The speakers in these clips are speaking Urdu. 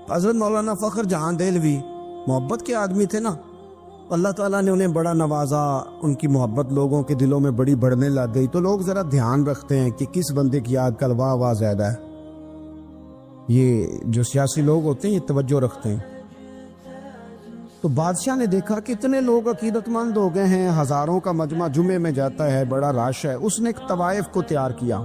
حضرت مولانا فخر جہاں دہلوی محبت کے آدمی تھے نا، اللہ تعالیٰ نے انہیں بڑا نوازا، ان کی محبت لوگوں کے دلوں میں بڑی بڑھنے لگ گئی، تو لوگ ذرا دھیان رکھتے ہیں کہ کس بندے کی آج کل واہ واہ زیادہ ہے۔ یہ جو سیاسی لوگ ہوتے ہیں یہ توجہ رکھتے ہیں۔ تو بادشاہ نے دیکھا کہ اتنے لوگ عقیدت مند ہو گئے ہیں، ہزاروں کا مجمع جمعے میں جاتا ہے، بڑا رش ہے، اس نے ایک طوائف کو تیار کیا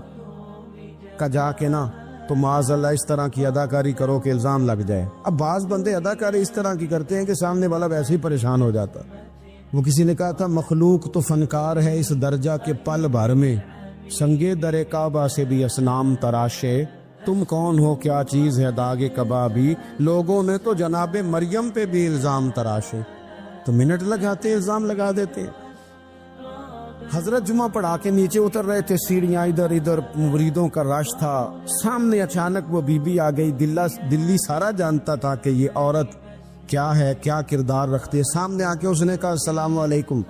کہ جا کے نا تو معاذ اللہ اس طرح کی اداکاری کرو کہ الزام لگ جائے۔ اب بعض بندے اداکاری اس طرح کی کرتے ہیں کہ سامنے والا ویسے ہی پریشان ہو جاتا۔ وہ کسی نے کہا تھا مخلوق تو فنکار ہے اس درجہ کے پل بھر میں، سنگے در کعبہ سے بھی اسنام تراشے، تم کون ہو کیا چیز ہے داغ کبابی، لوگوں نے تو جناب مریم پہ بھی الزام تراشے۔ تو منٹ لگاتے الزام لگا دیتے۔ حضرت جمعہ پڑھا کے نیچے اتر رہے تھے، سیڑھیاں ادھر ادھر، مریدوں کا رش تھا، سامنے اچانک وہ بی بی آ گئی۔ دلی سارا جانتا تھا کہ یہ عورت کیا ہے، کیا کردار رکھتی ہے۔ سامنے آ کے اس نے کہا السلام علیکم۔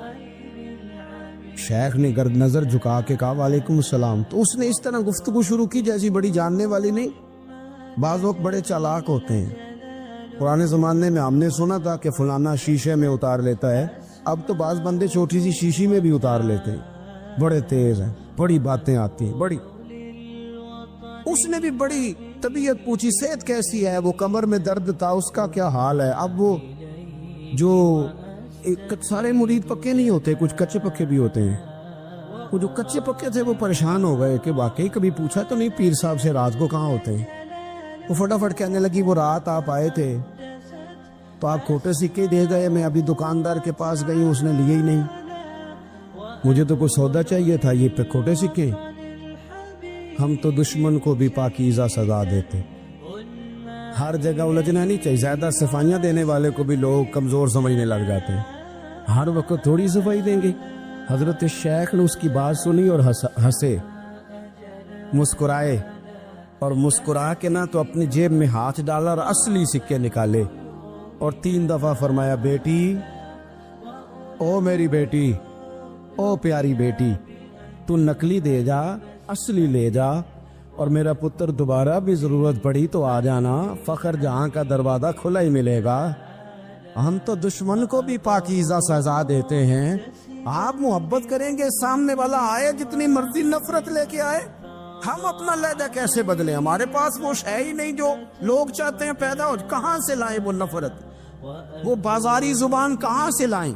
شیخ نے گرد نظر جھکا کے کہا وعلیکم السلام۔ تو اس نے اس طرح گفتگو شروع کی جیسی بڑی جاننے والی نہیں۔ بعض لوگ بڑے چالاک ہوتے ہیں۔ پرانے زمانے میں ہم نے سنا تھا کہ فلانا شیشے میں اتار لیتا ہے، اب تو بعض بندے چھوٹی سی شیشی میں بھی اتار لیتے ہیں، بڑے تیز ہیں، بڑی باتیں آتی ہیں بڑی۔ اس نے بھی بڑی طبیعت پوچھی صحت کیسی ہے، وہ کمر میں درد تھا اس کا کیا حال ہے۔ اب وہ جو سارے مرید پکے نہیں ہوتے، کچھ کچے پکے بھی ہوتے ہیں، وہ جو کچے پکے تھے وہ پریشان ہو گئے کہ واقعی کبھی پوچھا تو نہیں پیر صاحب سے رات کو کہاں ہوتے ہیں۔ وہ فٹافٹ کہنے لگی وہ رات آپ آئے تھے تو آپ کھوٹے سکے دے گئے، میں ابھی دکاندار کے پاس گئی ہوں اس نے لیے ہی نہیں، مجھے تو کوئی سودا چاہیے تھا، یہ پہ کھوٹے سکے۔ ہم تو دشمن کو بھی پاکیزہ سزا دیتے۔ ہر جگہ الجھنا نہیں چاہیے، زیادہ صفائیاں دینے والے کو بھی لوگ کمزور سمجھنے لگ جاتے ہیں، ہر وقت تھوڑی صفائی دیں گے۔ حضرت شیخ نے اس کی بات سنی اور ہنسے، مسکرائے، اور مسکرا کے نہ تو اپنی جیب میں ہاتھ ڈالا اور اصلی سکے نکالے اور 3 دفعہ فرمایا بیٹی، او میری بیٹی، او پیاری بیٹی، تو نقلی دے جا اصلی لے جا، اور میرا پتر دوبارہ بھی ضرورت پڑی تو آ جانا، فخر جہاں کا دروازہ کھلا ہی ملے گا۔ ہم تو دشمن کو بھی پاکیزہ سزا دیتے ہیں۔ آپ محبت کریں گے، سامنے والا آئے جتنی مرضی نفرت لے کے آئے، ہم اپنا لہجہ کیسے بدلیں؟ ہمارے پاس وہ ہے ہی نہیں جو لوگ چاہتے ہیں پیدا ہو، کہاں سے لائیں وہ نفرت، وہ بازاری زبان کہاں سے لائیں،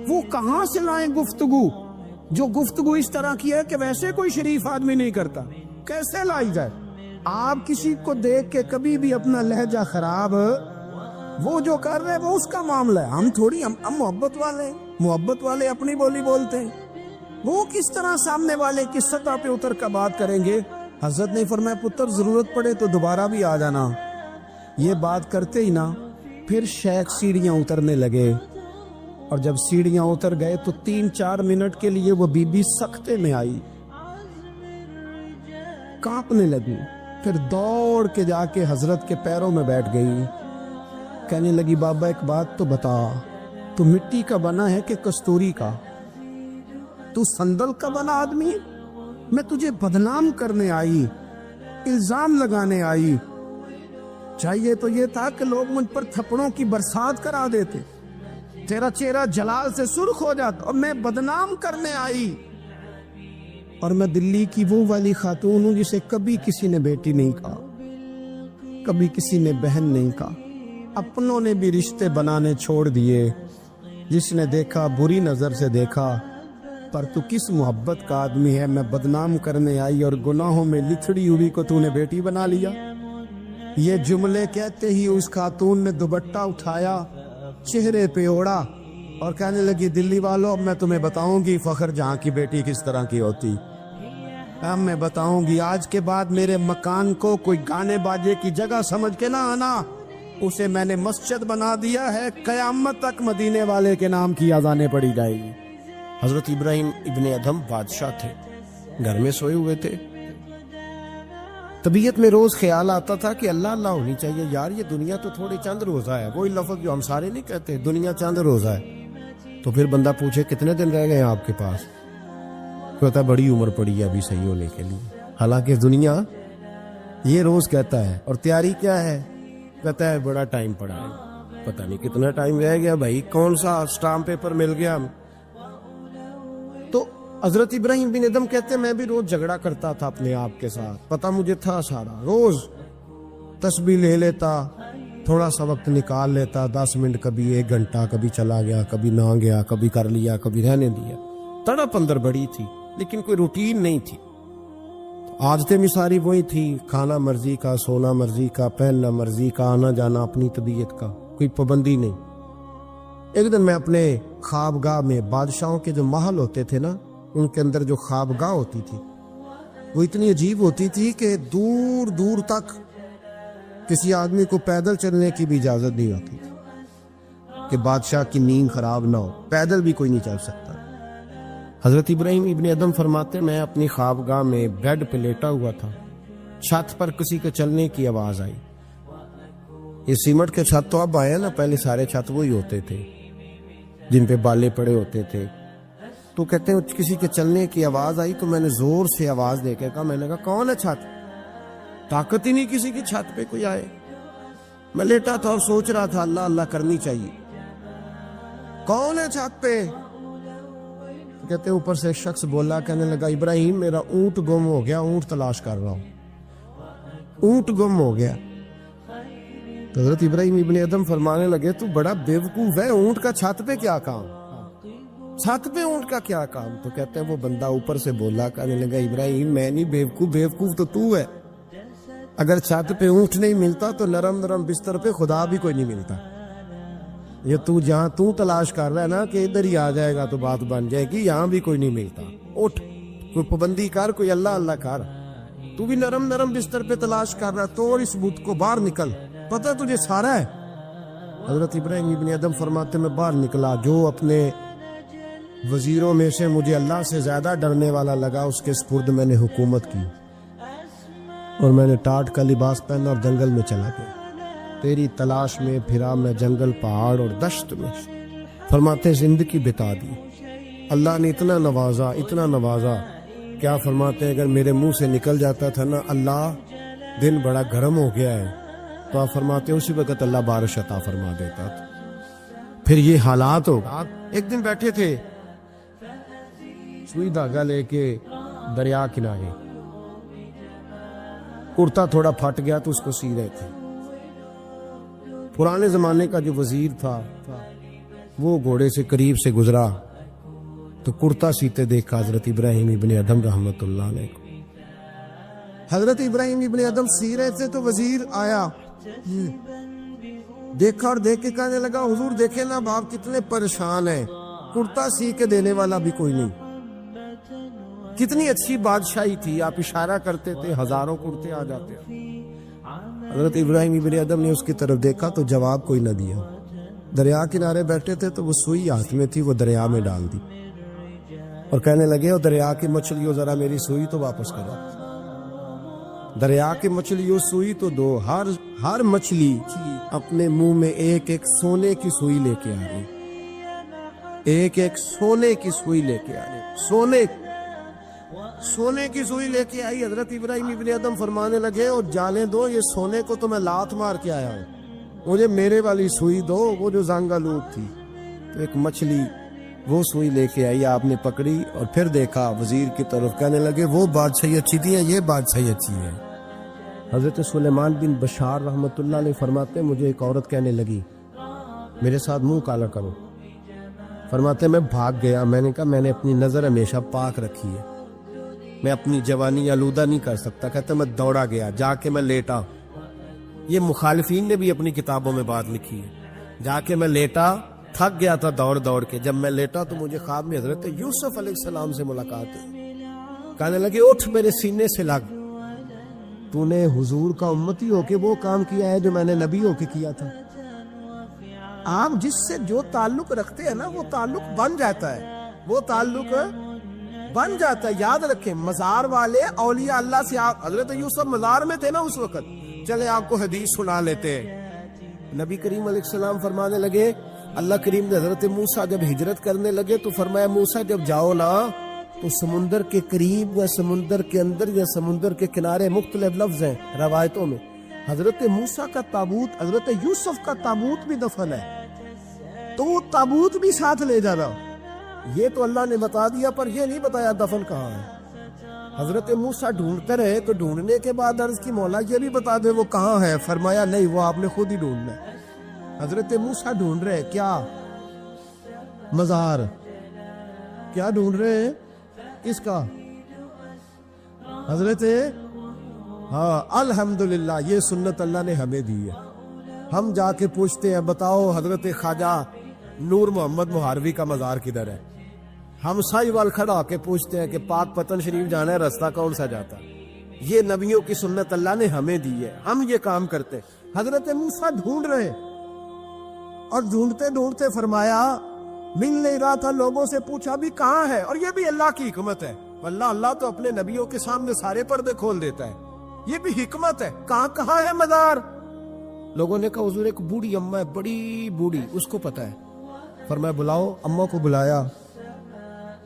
وہ کہاں سے لائیں گفتگو جو گفتگو اس طرح کی ہے کہ ویسے کوئی شریف آدمی نہیں کرتا، کیسے لائی جائے؟ آپ کسی کو دیکھ کے کبھی بھی اپنا لہجہ خراب، وہ جو کر رہے وہ اس کا معاملہ ہے، ہم تھوڑی، ہم محبت والے اپنی بولی بولتے ہیں، وہ کس طرح سامنے والے کی سطح پہ اتر کر بات کریں گے؟ حضرت نے فرمایا پتر ضرورت پڑے تو دوبارہ بھی آ جانا۔ یہ بات کرتے ہی نا پھر شیخ سیڑھیاں اترنے لگے، اور جب سیڑھیاں اتر گئے تو 3-4 منٹ کے لیے وہ بی بی سکتے میں آئی، کانپنے لگی، پھر دوڑ کے جا کے حضرت کے پیروں میں بیٹھ گئی، کہنے لگی بابا ایک بات تو بتا، تو مٹی کا بنا ہے کہ کستوری کا؟ تو سندل کا بنا آدمی ہے؟ میں تجھے بدنام کرنے آئی، الزام لگانے آئی، چاہیے تو یہ تھا کہ لوگ مجھ پر تھپڑوں کی برسات کرا دیتے، تیرا چہرہ جلال سے سرخ ہو جاتا، اور میں بدنام کرنے آئی۔ اور میں دلی کی وہ والی خاتون ہوں جسے کبھی کسی نے بیٹی نہیں کہا، کبھی کسی نے بہن نہیں کہا، اپنوں نے بھی رشتے بنانے چھوڑ دیے، جس نے دیکھا بری نظر سے دیکھا، پر تو کس محبت کا آدمی ہے، میں بدنام کرنے آئی اور گناہوں میں لتھڑی ہوئی کو تو نے بیٹی بنا لیا۔ یہ جملے کہتے ہی اس خاتون نے دوپٹہ اٹھایا، چہرے پہ اوڑا، اور کہنے لگی دلی والوں اب میں تمہیں بتاؤں گی فخر جہاں کی بیٹی کس طرح کی ہوتی، اب میں بتاؤں گی، آج کے بعد میرے مکان کو کوئی گانے باجے کی جگہ سمجھ کے نہ آنا، اسے میں نے مسجد بنا دیا ہے، قیامت تک مدینے والے کے نام کی اذانیں پڑی جائے گی۔ حضرت ابراہیم ابن ادھم بادشاہ تھے، گھر میں سوئے ہوئے تھے، طبیعت میں روز خیال آتا تھا کہ اللہ اللہ ہونی چاہیے، یار یہ دنیا تو تھوڑی چند روزہ ہے، وہی لفظ جو ہم سارے نہیں کہتے، دنیا چند روزہ ہے۔ تو پھر بندہ پوچھے کتنے دن رہ گئے ہیں آپ کے پاس، کہتا بڑی عمر پڑی ہے ابھی صحیح ہونے کے لیے، حالانکہ دنیا یہ روز کہتا ہے، اور تیاری کیا ہے کہتا ہے بڑا ٹائم پڑا ہے، پتہ نہیں کتنا ٹائم رہ گیا بھائی، کون سا اسٹامپ پیپر مل گیا۔ تو حضرت ابراہیم بن ادم کہتے ہیں میں بھی روز جھگڑا کرتا تھا اپنے آپ کے ساتھ، پتہ مجھے تھا سارا، روز تسبیح لے لیتا، تھوڑا سا وقت نکال لیتا، 10 منٹ، کبھی 1 گھنٹہ، کبھی چلا گیا، کبھی نہ گیا، کبھی کر لیا، کبھی رہنے دیا، تڑپ اندر بڑی تھی لیکن کوئی روٹین نہیں تھی۔ عادتیں بھی ساری وہی تھی، کھانا مرضی کا، سونا مرضی کا، پہننا مرضی کا، آنا جانا اپنی طبیعت کا، کوئی پابندی نہیں۔ ایک دن میں اپنے خوابگاہ میں، بادشاہوں کے جو محل ہوتے تھے نا، ان کے اندر جو خوابگاہ ہوتی تھی وہ اتنی عجیب ہوتی تھی کہ دور دور تک کسی آدمی کو پیدل چلنے کی بھی اجازت نہیں ہوتی تھی کہ بادشاہ کی نیند خراب نہ ہو، پیدل بھی کوئی نہیں چل سکتا۔ حضرت ابراہیم ابن ادم فرماتے میں اپنی خوابگاہ میں بیڈ پہ لیٹا ہوا تھا، چھت پر کسی کے چلنے کی آواز آئی۔ یہ سیمنٹ کے چھت تو اب آئے نا، پہلے سارے چھت وہی ہوتے تھے جن پہ بالے پڑے ہوتے تھے۔ تو کہتے ہیں کسی کے چلنے کی آواز آئی تو میں نے زور سے آواز دے کے کہا، میں نے کہا کون ہے چھت؟ طاقت ہی نہیں کسی کی چھت پہ کوئی آئے۔ میں لیٹا تھا اور سوچ رہا تھا اللہ اللہ کرنی چاہیے، کون ہے چھت پہ؟ کہتے اوپر سے ایک شخص بولا، کہنے لگا ابراہیم میرا اونٹ گم ہو گیا، اونٹ تلاش کر رہا ہوں، اونٹ گم ہو گیا۔ تو حضرت ابراہیم ابن ادم فرمانے لگے تو بڑا بیوقوف ہے، اونٹ کا چھت پہ کیا کام، چھت پہ اونٹ کا کیا کام؟ تو کہتے ہیں وہ بندہ اوپر سے بولا، کہنے لگا ابراہیم میں نہیں بیوقوف، بیوقوف تو ہے، اگر چھت پہ اونٹ نہیں ملتا تو نرم نرم بستر پہ خدا بھی کوئی نہیں ملتا۔ یہ تو جہاں تو تلاش کر رہا ہے نا کہ ادھر ہی آ جائے گا تو بات بن جائے گی، یہاں بھی کوئی نہیں ملتا، اٹھ کوئی پابندی کر، کوئی اللہ اللہ کر، تو بھی نرم نرم بستر پہ تلاش کر رہا ہے، توڑ اس بت کو، باہر نکل، پتہ تجھے سارا ہے۔ حضرت ابراہیم ابن ادم فرماتے میں باہر نکلا، جو اپنے وزیروں میں سے مجھے اللہ سے زیادہ ڈرنے والا لگا اس کے سپرد میں نے حکومت کی، اور میں نے ٹاٹ کا لباس پہنا اور جنگل میں چلا گیا، تیری تلاش میں پھرا میں جنگل، پہاڑ اور دشت میں۔ فرماتے زندگی بتا دی، اللہ نے اتنا نوازا، اتنا نوازا، کیا فرماتے ہیں اگر میرے منہ سے نکل جاتا تھا نا اللہ دن بڑا گرم ہو گیا ہے، تو آپ فرماتے اسی وقت اللہ بارش عطا فرما دیتا تھا۔ پھر یہ حالات ہو، ایک دن بیٹھے تھے سوئی دھاگا لے کے دریا کنارے، کرتا تھوڑا پھٹ گیا تو اس کو سی رہے تھے۔ پرانے زمانے کا جو وزیر تھا وہ گھوڑے سے قریب سے گزرا تو کرتا سیتے دیکھا حضرت ابراہیم ابن ادم رحمت اللہ علیہ کو۔ حضرت ابراہیم ابن ادم سی رہے تھے تو وزیر آیا، دیکھا اور دیکھ کے کہنے لگا حضور دیکھیں نا باپ کتنے پریشان ہیں، کرتا سی کے دینے والا بھی کوئی نہیں۔ کتنی اچھی بادشاہی تھی، آپ اشارہ کرتے تھے ہزاروں کرتے آ جاتے۔ حضرت ابراہیم ابن ادم نے اس کی طرف دیکھا تو جواب کوئی نہ دیا، دریا کنارے بیٹھے تھے تو وہ سوئی ہاتھ میں تھی، وہ دریا میں ڈال دی اور کہنے لگے اور دریا کی مچھلیوں ذرا میری سوئی تو واپس کرو، دریا کی مچھلیوں سوئی تو دو۔ ہر مچھلی اپنے منہ میں ایک ایک سونے کی سوئی لے کے آ رہی، ایک ایک سونے کی سوئی لے کے آ رہی، سونے کی سوئی لے کے آئی۔ حضرت ابراہیم ابن ادم فرمانے لگے اور جانے دو، یہ سونے کو تو میں لات مار کے آیا ہوں، مجھے میرے والی سوئی دو، وہ جو زنگ آلود تھی۔ تو ایک مچھلی وہ سوئی لے کے آئی، آپ نے پکڑی اور پھر دیکھا وزیر کی طرف، کہنے لگے وہ بادشاہی اچھی تھی یا یہ بادشاہی اچھی ہے؟ حضرت سلیمان بن بشار رحمت اللہ علیہ فرماتے مجھے ایک عورت کہنے لگی میرے ساتھ منہ کالا کرو، فرماتے میں بھاگ گیا، میں نے کہا میں نے اپنی نظر ہمیشہ پاک رکھی ہے، میں اپنی جوانی آلودہ نہیں کر سکتا۔ کہتا میں دوڑا گیا، جا کے میں لیٹا، یہ مخالفین نے بھی اپنی کتابوں میں بات لکھی ہے، جا کے میں لیٹا، تھک گیا تھا دوڑ دوڑ کے، جب میں لیٹا تو مجھے خواب میں حضرت یوسف علیہ السلام سے ملاقات ہوئی، کہنے لگے اٹھ میرے سینے سے لگ، تو نے حضور کا امتی ہو کے وہ کام کیا ہے جو میں نے نبی ہو کے کیا تھا۔ آپ جس سے جو تعلق رکھتے ہیں نا وہ تعلق بن جاتا ہے، وہ تعلق بن جاتا ہے، یاد رکھیں۔ مزار والے اولیاء اللہ سے، حضرت یوسف مزار میں تھے نا اس وقت، چلے آپ کو حدیث سنا لیتے ہیں۔ نبی کریم علیہ السلام فرمانے لگے، اللہ کریم نے حضرت موسیٰ جب ہجرت کرنے لگے تو فرمایا موسیٰ جب جاؤ نا تو سمندر کے قریب یا سمندر کے اندر یا سمندر کے کنارے، مختلف لفظ ہیں روایتوں میں، حضرت موسیٰ کا تابوت، حضرت یوسف کا تابوت بھی دفن ہے، تو وہ تابوت بھی ساتھ لے جانا، یہ تو اللہ نے بتا دیا، پر یہ نہیں بتایا دفن کہاں ہے۔ حضرت موسیٰ ڈھونڈتے رہے، تو ڈھونڈنے کے بعد عرض کی مولا یہ بھی بتا دے وہ کہاں ہے، فرمایا نہیں، وہ آپ نے خود ہی ڈھونڈنا ہے۔ حضرت موسیٰ ڈھونڈ رہے کیا؟ مزار۔ کیا ڈھونڈ رہے ہیں؟ کس کا؟ حضرت ہاں الحمدللہ، یہ سنت اللہ نے ہمیں دی ہے۔ ہم جا کے پوچھتے ہیں بتاؤ حضرت خواجہ نور محمد مہاروی کا مزار کدھر ہے؟ ہم سائی وال کھڑا ہو کے پوچھتے ہیں کہ پاک پتن شریف جانا ہے، راستہ کون سا جاتا ہے؟ یہ نبیوں کی سنت اللہ نے ہمیں دی ہے، ہم یہ کام کرتے ہیں۔ حضرت موسیٰ ڈھونڈ رہے، اور ڈھونڈتے ڈھونڈتے فرمایا مل نہیں رہا تھا، لوگوں سے پوچھا بھی کہاں ہے، اور یہ بھی اللہ کی حکمت ہے، اللہ تو اپنے نبیوں کے سامنے سارے پردے کھول دیتا ہے، یہ بھی حکمت ہے۔ کہاں ہے مزار؟ لوگوں نے کہا حضور ایک بوڑھی اماں ہے، بڑی بوڑھی، اس کو پتا ہے۔ فرمایا بلاؤ، اماں کو بلایا،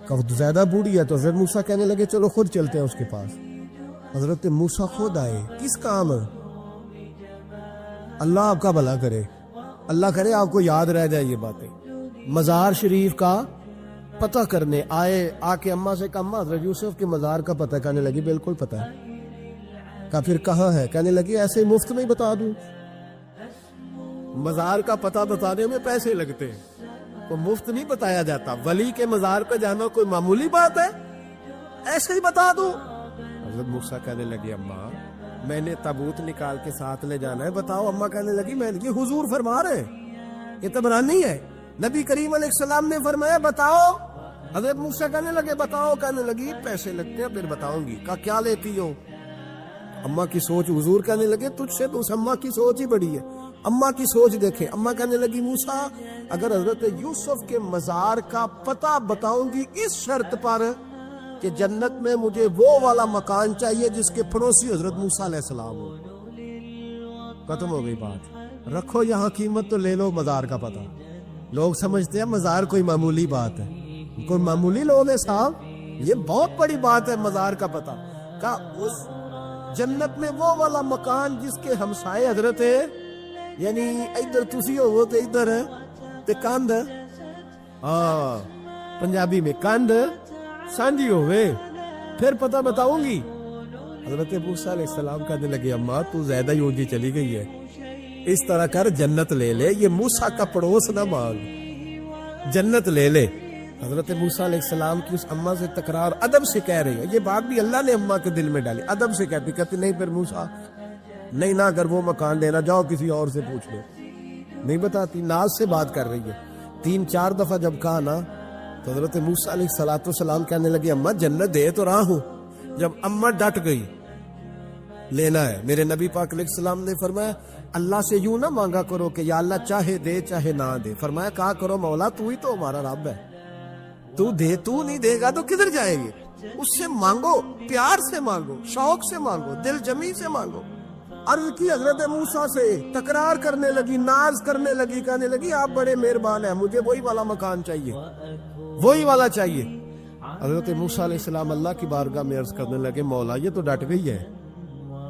کہ زیادہ بوڑھی ہے، تو حضرت موسیٰ کہنے لگے چلو خود چلتے ہیں اس کے پاس۔ حضرت موسیٰ خود آئے، کس کام؟ اللہ آپ کا بھلا کرے، اللہ کرے آپ کو یاد رہ جائے یہ باتیں۔ مزار شریف کا پتہ کرنے آئے، آ کے اماں سے کہا اماں حضرت یوسف کے مزار کا پتہ، کہنے لگی بالکل پتہ ہے۔ کہا پھر کہاں ہے؟ کہنے لگی ایسے ہی مفت میں بتا دوں، مزار کا پتہ بتانے میں پیسے لگتے ہیں، تو مفت نہیں بتایا جاتا۔ ولی کے مزار پہ جانا کوئی معمولی بات ہے؟ ایسے ہی بتا دوں۔ حضرت موسیٰ کہنے لگی اماں میں نے تابوت نکال کے ساتھ لے جانا ہے، بتاؤ۔ اماں کہنے لگی میں یہ حضور فرما رہے ہیں، یہ تبرانی ہے، نبی کریم علیہ السلام نے فرمایا بتاؤ۔ حضرت موسیٰ کہنے لگے بتاؤ، کہنے لگی پیسے لگتے ہیں پھر بتاؤں گی۔ کہا کیا لیتی ہو؟ اماں کی سوچ، حضور کہنے لگے تجھ سے تو اس اماں کی سوچ ہی بڑی ہے، اماں کی سوچ دیکھیں۔ اماں کہنے لگی موسیٰ اگر حضرت یوسف کے مزار کا پتہ بتاؤں گی اس شرط پر کہ جنت میں مجھے وہ والا مکان چاہیے جس کے پڑوسی حضرت موسیٰ علیہ السلام ہو۔ ختم ہو گئی بات، رکھو یہاں قیمت تو لے لو مزار کا پتہ۔ لوگ سمجھتے ہیں مزار کوئی معمولی بات ہے، کوئی معمولی لوگ ہیں صاحب، یہ بہت بڑی بات ہے مزار کا پتہ۔ کہا اس جنت میں وہ والا مکان جس کے ہمسائے حضرت ہے، یعنی ادھر تسی ہو تو ادھر ہے تے کاندھ، ہاں پنجابی میں کاندھ سانجی ہوئے، پھر پتہ بتاؤں گی۔ حضرت موسیٰ علیہ السلام کہنے لگے اماں تو زیادہ ہی اونچی چلی گئی ہے، اس طرح کر جنت لے لے، یہ موسیٰ کا پڑوس نہ مانگ، جنت لے لے۔ حضرت موسیٰ علیہ السلام کی اس اماں سے تکرار ادب سے کہہ رہی ہے، یہ بات بھی اللہ نے اماں کے دل میں ڈالی، ادب سے کہتی نہیں پھر موسیٰ نہیں، نہ اگر وہ مکان لینا جاؤ کسی اور سے پوچھ لو، نہیں بتاتی، ناز سے بات کر رہی ہے۔ 3-4 دفعہ جب کہا نا تو حضرت موسیٰ علیہ السلام کہنے لگے اماں جنت دے تو رہا ہوں۔ جب اماں ڈٹ گئی لینا ہے، میرے نبی پاک علیہ السلام نے فرمایا اللہ سے یوں نہ مانگا کرو کہ یا اللہ چاہے دے چاہے نہ دے، فرمایا کہا کرو مولا تو ہی تو ہمارا رب ہے، تو دے، تو نہیں دے گا تو کدھر جائیں گے؟ اس سے مانگو، پیار سے مانگو، شوق سے مانگو، دل جمی سے مانگو۔ عرض کی حضرت موسیٰ سے، تکرار کرنے لگی، ناز کرنے لگی، کہنے لگی آپ بڑے مہربان ہیں، مجھے وہی والا مکان چاہیے، وہی والا چاہیے۔ حضرت موسیٰ علیہ السلام اللہ کی بارگاہ میں عرض کرنے لگے مولا یہ تو ڈٹ گئی ہے،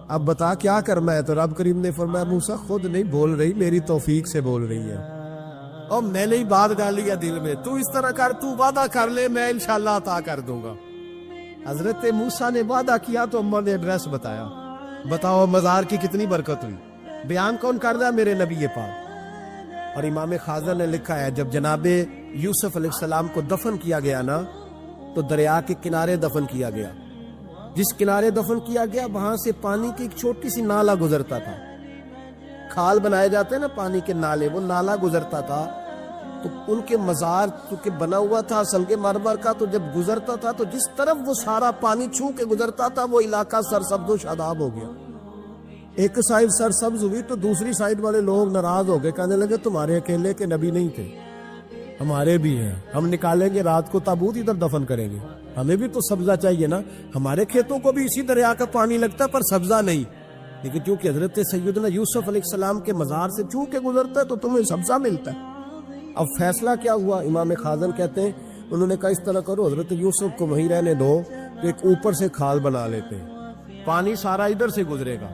اب بتا کیا کرنا ہے؟ تو رب کریم نے فرمایا موسیٰ خود نہیں بول رہی، میری توفیق سے بول رہی ہے، اور میں نے ہی بات ڈالی ہے دل میں، تو اس طرح کر، تو وعدہ کر لے میں انشاءاللہ عطا کر دوں گا۔ حضرت موسیٰ نے وعدہ کیا تو اماں نے ایڈریس بتایا، بتاؤ مزار کی کتنی برکت ہوئی۔ بیان کون کر رہا ہے؟ میرے نبی پاک۔ اور امام خازن نے لکھا ہے جب جناب یوسف علیہ السلام کو دفن کیا گیا نا تو دریا کے کنارے دفن کیا گیا، جس کنارے دفن کیا گیا وہاں سے پانی کی ایک چھوٹی سی نالا گزرتا تھا، کھال بنائے جاتے ہیں نا پانی کے نالے، وہ نالا گزرتا تھا، تو ان کے مزار چونکہ بنا ہوا تھا سنگ مرمر کا، تو جب گزرتا تھا تو جس طرف وہ سارا پانی چھو کے گزرتا تھا وہ علاقہ سرسبز و شاداب ہو گیا۔ ایک سائڈ سرسبز ہوئی تو دوسری سائڈ والے لوگ ناراض ہو گئے، کہنے لگے تمہارے اکیلے کے نبی نہیں تھے، ہمارے بھی ہیں، ہم نکالیں گے رات کو تابوت ادھر دفن کریں گے، ہمیں بھی تو سبزہ چاہیے نا، ہمارے کھیتوں کو بھی اسی دریا کا پانی لگتا ہے پر سبزہ نہیں، لیکن چونکہ حضرت سیدنا یوسف علیہ السلام کے مزار سے چوں کے گزرتا ہے تو تمہیں سبزہ ملتا ہے۔ اب فیصلہ کیا ہوا؟ امام خازن کہتے ہیں انہوں نے کہا اس طرح کرو حضرت یوسف کو وہیں رہنے دو، تو ایک اوپر سے کھال بنا لیتے ہیں، پانی سارا ادھر سے گزرے گا،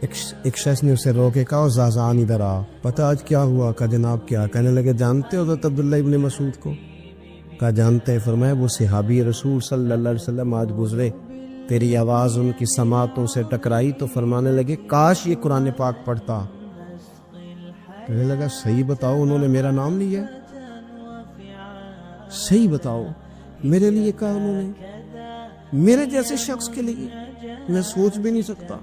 ایک شخص نے اسے روکے کہا زازان ادھر آ، پتہ آج کیا ہوا؟ کہا جناب کیا؟ کہنے لگے جانتے ہو حضرت عبداللہ ابن مسعود کو؟ کہا جانتے ہیں۔ فرمایا وہ صحابی رسول صلی اللہ علیہ وسلم آج گزرے، تیری آواز ان کی سماعتوں سے ٹکرائی تو فرمانے لگے کاش یہ قرآن پاک پڑھتا۔ کہنے لگا صحیح بتاؤ انہوں نے میرا نام لیا؟ صحیح بتاؤ میرے لیے کہا انہوں نے؟ میرے جیسے شخص کے لیے؟ میں سوچ بھی نہیں سکتا۔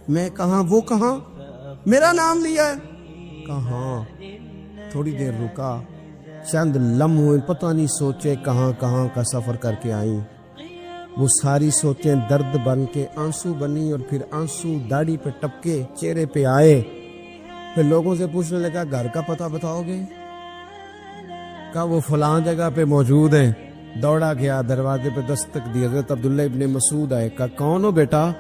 میں کہاں وہ کہاں میرا نام لیا ہے؟ کہاں؟ تھوڑی دیر رکا، چند لمحے پتہ نہیں سوچے کہاں کہاں کا سفر کر کے آئیں۔ وہ ساری سوچیں درد بن کے آنسو بنی، اور پھر آنسو داڑھی پہ ٹپکے چہرے پہ آئے۔ پھر لوگوں سے پوچھنے لگا گھر کا پتہ بتاؤ گے؟ کہا وہ فلاں جگہ پہ موجود ہیں۔ دوڑا گیا، دروازے پہ دستک دی، حضرت عبداللہ ابن مسعود آئے۔ کہا کون ہو بیٹا؟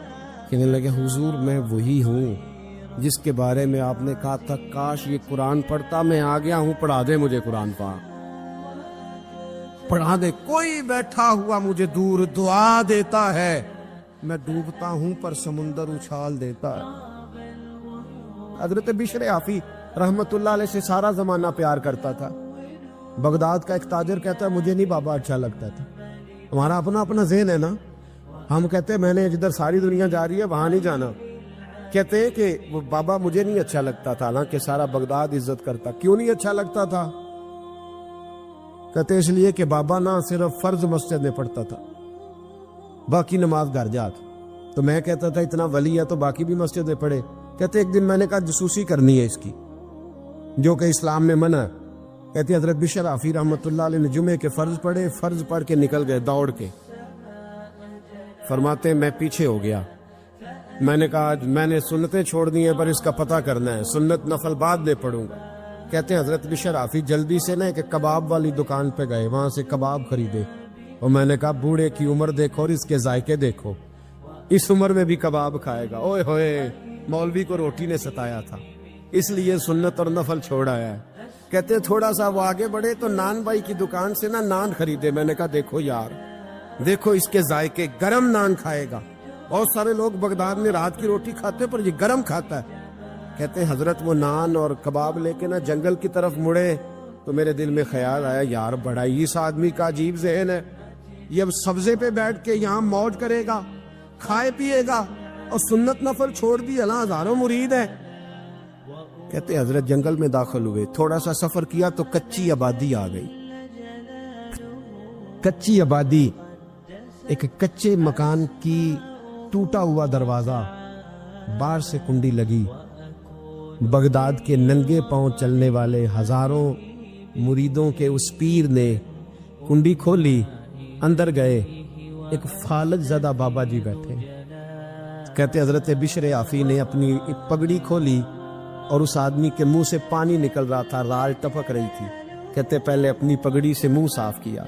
کہنے لگے حضور میں وہی ہوں جس کے بارے میں آپ نے کہا تھا کاش یہ قرآن پڑھتا، میں آ گیا ہوں، پڑھا دے مجھے قرآن پاک، پڑھا دے۔ کوئی بیٹھا ہوا مجھے دور دعا دیتا ہے، میں ڈوبتا ہوں پر سمندر اچھال دیتا ہے۔ حضرت بشر حافی رحمت اللہ علیہ سے سارا زمانہ پیار کرتا تھا۔ بغداد کا ایک تاجر کہتا ہے مجھے نہیں بابا اچھا لگتا تھا۔ ہمارا اپنا اپنا ذہن ہے نا، ہم کہتے ہیں میں نے جدھر ساری دنیا جا رہی ہے وہاں نہیں جانا۔ کہتے ہیں کہ وہ بابا مجھے نہیں اچھا لگتا تھا، حالانکہ سارا بغداد عزت کرتا۔ کیوں نہیں اچھا لگتا تھا؟ کہتے اس لیے کہ بابا نہ صرف فرض مسجد میں پڑھتا تھا، باقی نماز گھر جاتا۔ تو میں کہتا تھا اتنا ولی ہے تو باقی بھی مسجد میں پڑھے۔ کہتے ایک دن میں نے کہا جسوسی کرنی ہے اس کی، جو کہ اسلام میں منع ہے۔ کہتے حضرت بشر حافی رحمت اللہ علیہ نے جمعے کے فرض پڑھے، فرض پڑھ کے نکل گئے دوڑ کے۔ فرماتے میں پیچھے ہو گیا، میں نے کہا آج میں نے سنتیں چھوڑ دی ہیں پر اس کا پتہ کرنا ہے، سنت نفل بعد میں پڑھوں گا۔ کہتے ہیں حضرت بشر حافی جلدی سے نا کہ کباب والی دکان پہ گئے، وہاں سے کباب خریدے، اور میں نے کہا بوڑھے کی عمر دیکھو اور اس کے ذائقے دیکھو، اس عمر میں بھی کباب کھائے گا۔ اوئے ہوئے، مولوی کو روٹی نے ستایا تھا، اس لیے سنت اور نفل چھوڑ آیا ہے۔ کہتے تھوڑا سا وہ آگے بڑھے تو نان بھائی کی دکان سے نا نان خریدے، میں نے کہا دیکھو یار، دیکھو اس کے ذائقے، گرم نان کھائے گا۔ بہت سارے لوگ بغداد میں رات کی روٹی کھاتے پر یہ گرم کھاتا ہے۔ کہتے ہیں حضرت وہ نان اور کباب لے کے نا جنگل کی طرف مڑے تو میرے دل میں خیال آیا یار بڑا ہی اس آدمی کا عجیب ذہن ہے، یہ اب سبزے پہ بیٹھ کے یہاں موج کرے گا، کھائے پیے گا، اور سنت نفل چھوڑ دی، اللہ ہزاروں مرید ہے۔ کہتے حضرت جنگل میں داخل ہوئے، تھوڑا سا سفر کیا تو کچی آبادی آ گئی۔ کچی آبادی، ایک کچے مکان کی ٹوٹا ہوا دروازہ، باہر سے کنڈی لگی۔ بغداد کے ننگے پاؤں چلنے والے ہزاروں مریدوں کے اس پیر نے کنڈی کھولی، اندر گئے، ایک فالج زدہ بابا جی بیٹھے۔ کہتے حضرت بشر حافی نے اپنی پگڑی کھولی اور اس آدمی کے منہ سے پانی نکل رہا تھا، رال ٹپک رہی تھی۔ کہتے پہلے اپنی پگڑی سے منہ صاف کیا،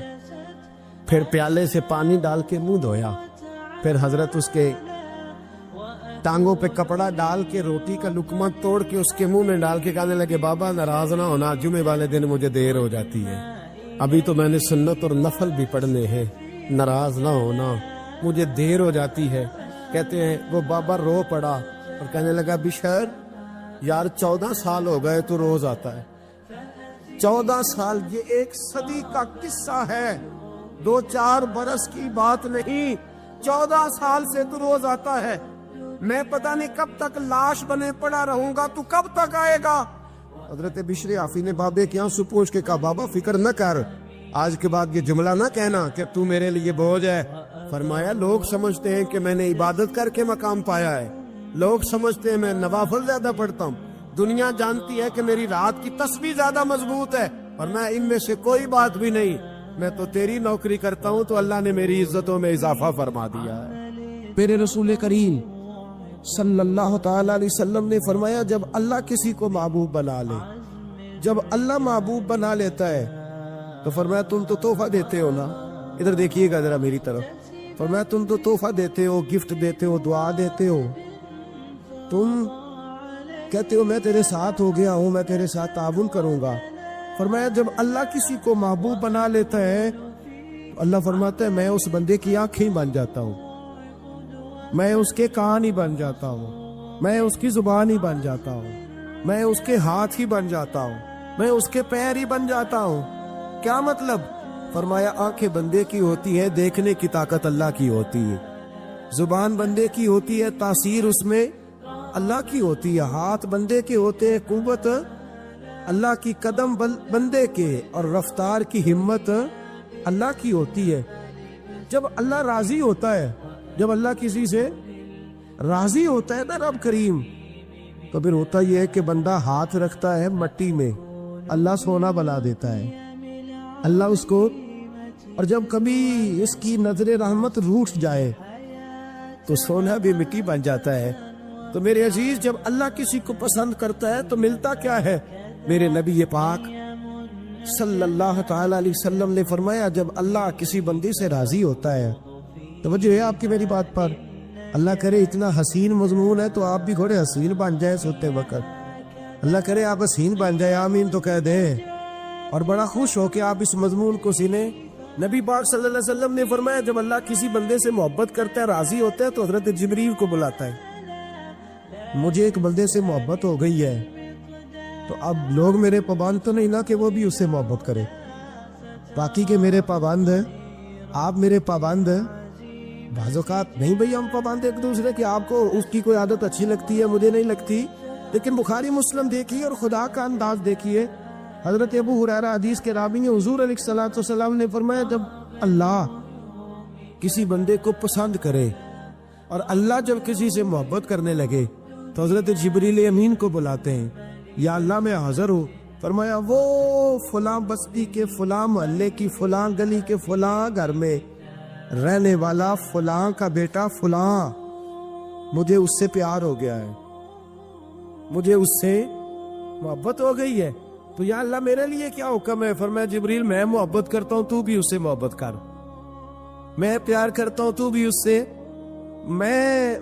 پھر پیالے سے پانی ڈال کے منہ دھویا، پھر حضرت اس کے ٹانگوں پہ کپڑا ڈال کے روٹی کا لقمہ توڑ کے اس کے منہ میں ڈال کے کہنے لگے بابا ناراض نہ ہونا، جمعے والے دن مجھے دیر ہو جاتی ہے، ابھی تو میں نے سنت اور نفل بھی پڑھنے ہیں، ناراض نہ ہونا، مجھے دیر ہو جاتی ہے۔ کہتے ہیں وہ بابا رو پڑا اور کہنے لگا بشر یار 14 سال ہو گئے تو روز آتا ہے، 14 سال، یہ ایک صدی کا قصہ ہے، 2-4 برس کی بات نہیں، 14 سال سے تو روز آتا ہے۔ میں پتہ نہیں کب تک لاش بنے پڑا رہوں گا، تو کب تک آئے گا؟ حضرت بشر حافی نے بابے کی آنسو پوچھ کے کہا بابا فکر نہ کر، آج کے بعد یہ جملہ نہ کہنا کہ تو میرے لیے بوجھ ہے۔ فرمایا لوگ سمجھتے ہیں کہ میں نے عبادت کر کے مقام پایا ہے، لوگ سمجھتے ہیں میں نوافل زیادہ پڑھتا ہوں، دنیا جانتی ہے کہ میری رات کی تسبیح زیادہ مضبوط ہے، اور میں ان میں سے کوئی بات بھی نہیں، میں تو تیری نوکری کرتا ہوں تو اللہ نے میری عزتوں میں اضافہ فرما دیا ہے۔ میرے رسول کریم صلی اللہ تعالی علیہ وسلم نے فرمایا جب اللہ کسی کو محبوب بنا لے، جب اللہ محبوب بنا لیتا ہے تو فرمایا تم تو تحفہ دیتے ہو نا، ادھر دیکھیے گا ذرا میری طرف، فرمایا تم تو تحفہ دیتے ہو، گفٹ دیتے ہو، دعا دیتے ہو، تم کہتے ہو میں تیرے ساتھ ہو گیا ہوں، میں تیرے ساتھ تعاون کروں گا۔ فرمایا جب اللہ کسی کو محبوب بنا لیتا ہے اللہ فرماتا ہے میں اس بندے کی آنکھیں بن جاتا ہوں، میں اس کے کان ہی بن جاتا ہوں، میں اس کی زبان ہی بن جاتا ہوں، میں اس کے ہاتھ ہی بن جاتا ہوں، میں اس کے پیر ہی بن جاتا ہوں۔ کیا مطلب؟ فرمایا آنکھیں بندے کی ہوتی ہے، دیکھنے کی طاقت اللہ کی ہوتی ہے، زبان بندے کی ہوتی ہے، تاثیر اس میں اللہ کی ہوتی ہے، ہاتھ بندے کے ہوتے ہیں، قوت اللہ کی، قدم بندے کے، اور رفتار کی ہمت اللہ کی ہوتی ہے۔ جب اللہ راضی ہوتا ہے، جب اللہ کسی سے راضی ہوتا ہے نا رب کریم، تو پھر ہوتا یہ ہے کہ بندہ ہاتھ رکھتا ہے مٹی میں، اللہ سونا بنا دیتا ہے، اللہ اس کو، اور جب کبھی اس کی نظر رحمت روٹھ جائے تو سونا بھی مٹی بن جاتا ہے۔ تو میرے عزیز، جب اللہ کسی کو پسند کرتا ہے تو ملتا کیا ہے؟ میرے نبی پاک صلی اللہ تعالی علیہ وسلم نے فرمایا، جب اللہ کسی بندے سے راضی ہوتا ہے، توجہ ہے آپ کی میری بات پر، اللہ کرے اتنا حسین مضمون ہے تو آپ بھی تھوڑے حسین بن جائیں سوتے وقت، اللہ کرے آپ حسین بن جائے، آمین تو کہہ دیں، اور بڑا خوش ہو کہ آپ اس مضمون کو سنیں۔ نبی پاک صلی اللہ علیہ وسلم نے فرمایا، جب اللہ کسی بندے سے محبت کرتا ہے، راضی ہوتا ہے، تو حضرت جبریل کو بلاتا ہے، مجھے ایک بندے سے محبت ہو گئی ہے، تو اب لوگ میرے پابند تو نہیں نا کہ وہ بھی اس سے محبت کرے، باقی کہ میرے پابند ہیں، آپ میرے پابند ہیں، بعض اوقات نہیں بھئی ہم پابند ایک دوسرے کہ آپ کو اس کی کوئی عادت اچھی لگتی ہے، مجھے نہیں لگتی، لیکن بخاری مسلم دیکھیے اور خدا کا انداز دیکھیے، حضرت ابو ہریرہ حدیث کے راوی ہیں، حضور علیہ الصلوۃ والسلام نے فرمایا، جب اللہ کسی بندے کو پسند کرے اور اللہ جب کسی سے محبت کرنے لگے تو حضرت جبریل امین کو بلاتے ہیں، یا اللہ میں حاضر ہوں، فرمایا وہ فلاں بستی کے فلاں محلے کی فلاں گلی کے فلاں گھر میں رہنے والا فلاں کا بیٹا فلاں، مجھے اس سے پیار ہو گیا ہے، مجھے اس سے محبت ہو گئی ہے، تو یا اللہ میرے لیے کیا حکم ہے؟ فرمایا جبریل میں محبت کرتا ہوں، تو بھی اس سے محبت کر، میں پیار کرتا ہوں، تو بھی اس سے، میں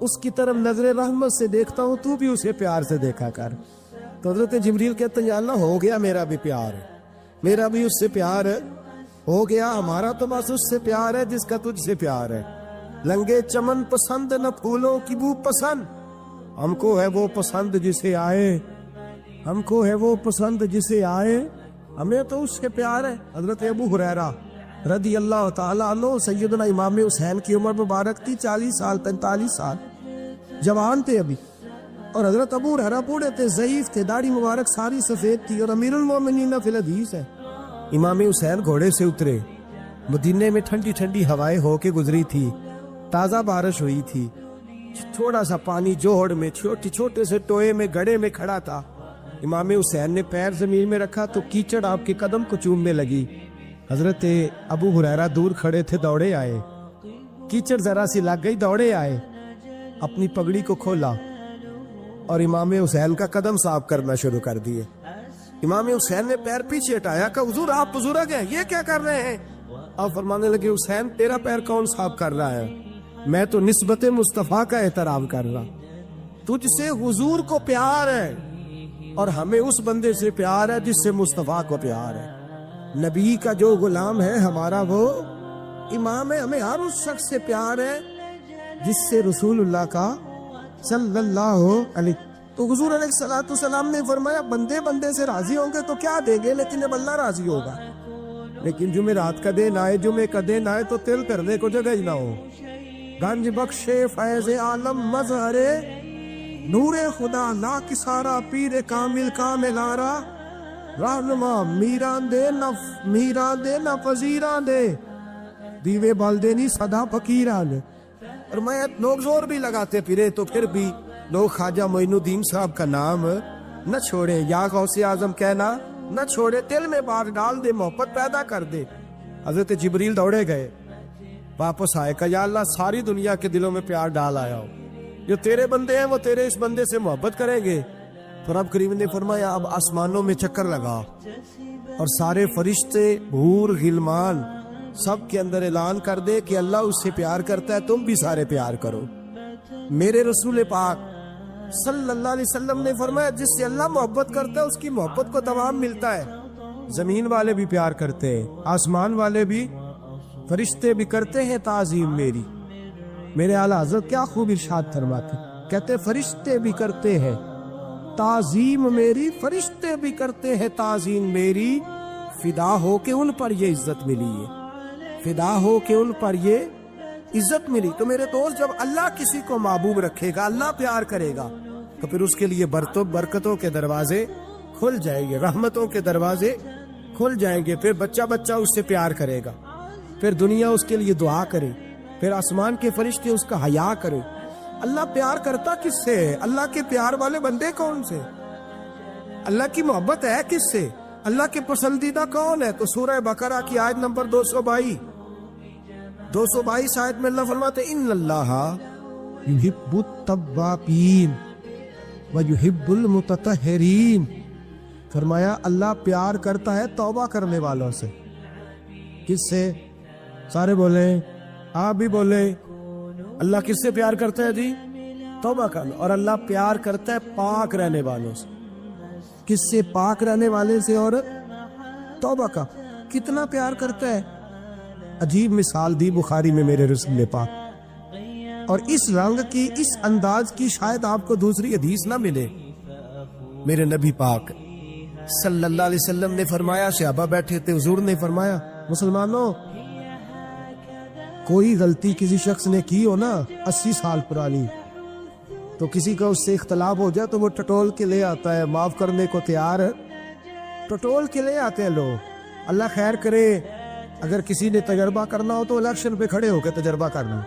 اس کی طرف نظر رحمت سے دیکھتا ہوں، تو بھی اسے پیار سے دیکھا کر۔ تو حضرت جبریل کہتے ہیں یا اللہ ہو گیا، میرا بھی پیار ہے، میرا بھی اس سے پیار ہو گیا، ہمارا تو بس اس سے پیار ہے جس کا تجھ سے پیار ہے، لنگے چمن پسند نہ پھولوں کی بو پسند، ہم کو ہے وہ پسند جسے آئے، ہم کو ہے وہ پسند جسے آئے، ہمیں تو اس سے پیار ہے۔ حضرت ابو ہریرہ رضی اللہ تعالیٰ عنہ، سیدنا امام حسین کی عمر مبارک تھی 40 سال 45 سال، جوان تھے ابھی، اور حضرت ابو ہریرہ بوڑھے تھے، ضعیف تھے، داڑھی مبارک ساری سفید تھی، اور امیر المومنین فی الحدیث ہے۔ امام حسین گھوڑے سے اترے، مدینے میں ٹھنڈی ٹھنڈی ہوائیں ہو کے گزری تھی، تازہ بارش ہوئی تھی، تھوڑا سا پانی جوہڑ میں چھوٹے سے ٹوئے میں گڑھے میں کھڑا تھا، امام حسین نے پیر زمین میں رکھا تو کیچڑ آپ کے قدم کو چومنے لگی، حضرت ابو ہریرہ دور کھڑے تھے، دوڑے آئے، کیچڑ ذرا سی لگ گئی، دوڑے آئے، اپنی پگڑی کو کھولا اور امام حسین کا قدم صاف کرنا شروع کر دیے۔ امام حسین نے پیر پیچھے ہٹایا کہ حضور آپ بزرگ ہیں، یہ کیا کر رہے ہیں؟ آپ فرمانے لگے حسین تیرا پیر کون صاف کر رہا ہے؟ میں تو نسبت مصطفیٰ کا احترام کر رہا، تجھ سے حضور کو پیار ہے اور ہمیں اس بندے سے پیار ہے جس سے مصطفیٰ کو پیار ہے، نبی کا جو غلام ہے ہمارا وہ امام ہے، ہمیں ہر اس شخص سے پیار ہے جس سے رسول اللہ کا صلی اللہ علیہ، تو حضور علیہ السلام نے فرمایا بندے بندے سے راضی ہوں گے تو کیا دیں گے، لیکن جب اللہ راضی ہوگا، لیکن جمعرات کا دن آئے، جمعے کا دن آئے تو تل کرنے کو جگہ ہی نہ ہو، گنج بخشے فیض عالم مظہر نور خدا لا کسارا پیر کامل کامل آرا رہنما میران دے نہ فزیران دے دیوے بالدینی صدا فقیران دے۔ اور میں لوگ زور بھی لگاتے پھرے تو پھر بھی لوگ خواجہ معین الدین صاحب کا نام نہ چھوڑے، یا غوث اعظم کہنا نہ چھوڑے، دل میں بات ڈال دے، محبت پیدا کر دے۔ حضرت جبریل دوڑے گئے، واپس آئے، کہ یا اللہ ساری دنیا کے دلوں میں پیار ڈال آیا ہو، جو تیرے بندے ہیں وہ تیرے اس بندے سے محبت کریں گے۔ تو رب کریم نے فرمایا اب آسمانوں میں چکر لگا اور سارے فرشتے حور غلمان سب کے اندر اعلان کر دے کہ اللہ اس سے پیار کرتا ہے، تم بھی سارے پیار کرو۔ میرے رسول پاک صلی اللہ علیہ وسلم نے فرمایا جس سے اللہ محبت کرتا ہے اس کی محبت کو دوام ملتا ہے، زمین والے بھی پیار کرتے ہیں، آسمان والے بھی، فرشتے بھی کرتے ہیں تعظیم میری۔ میرے اعلیٰ حضرت کیا خوب ارشاد فرماتے، کہتے فرشتے بھی کرتے ہیں تعظیم میری، فرشتے بھی کرتے ہیں تعظیم میری، فدا ہو کے ان پر یہ عزت ملی ہے، فدا ہو کے ان پر یہ عزت ملی۔ تو میرے دوست، جب اللہ کسی کو محبوب رکھے گا، اللہ پیار کرے گا، تو پھر اس کے لیے برکتوں کے دروازے کھل جائیں گے، رحمتوں کے دروازے کھل جائیں گے، پھر بچہ بچہ اس سے پیار کرے گا، پھر دنیا اس کے لیے دعا کرے، پھر آسمان کے فرشتے اس کا حیا کرے۔ اللہ پیار کرتا کس سے ہے؟ اللہ کے پیار والے بندے کون سے؟ اللہ کی محبت ہے کس سے؟ اللہ کے پسندیدہ کون ہے؟ تو سورہ بقرہ کی آیت نمبر 222 آیت میں اللہ فرماتے ان اللہ یحب التوابین ویحب المتطہرین، فرمایا اللہ پیار کرتا ہے توبہ کرنے والوں سے۔ کس سے؟ سارے بولیں، آپ بھی بولیں، اللہ کس سے پیار کرتا ہے جی؟ توبہ کرنا۔ اور اللہ پیار کرتا ہے پاک رہنے والوں سے۔ کس سے؟ پاک رہنے والے سے اور توبہ کا۔ کتنا پیار کرتا ہے؟ عجیب مثال دی بخاری میں میرے رسول پاک، اور اس رنگ کی، اس انداز کی شاید آپ کو دوسری حدیث نہ ملے۔ میرے نبی پاک صلی اللہ علیہ وسلم نے فرمایا، صحابہ بیٹھے تھے، حضور نے فرمایا مسلمانوں، کوئی غلطی کسی شخص نے کی ہو نا 80 سال پرانی، تو کسی کا اس سے اختلاف ہو جائے تو وہ ٹٹول کے لے آتا ہے، معاف کرنے کو تیار ہے، ٹٹول کے لے آتے ہیں لوگ۔ اللہ خیر کرے، اگر کسی نے تجربہ کرنا ہو تو الیکشن پہ کھڑے ہو کے تجربہ کرنا،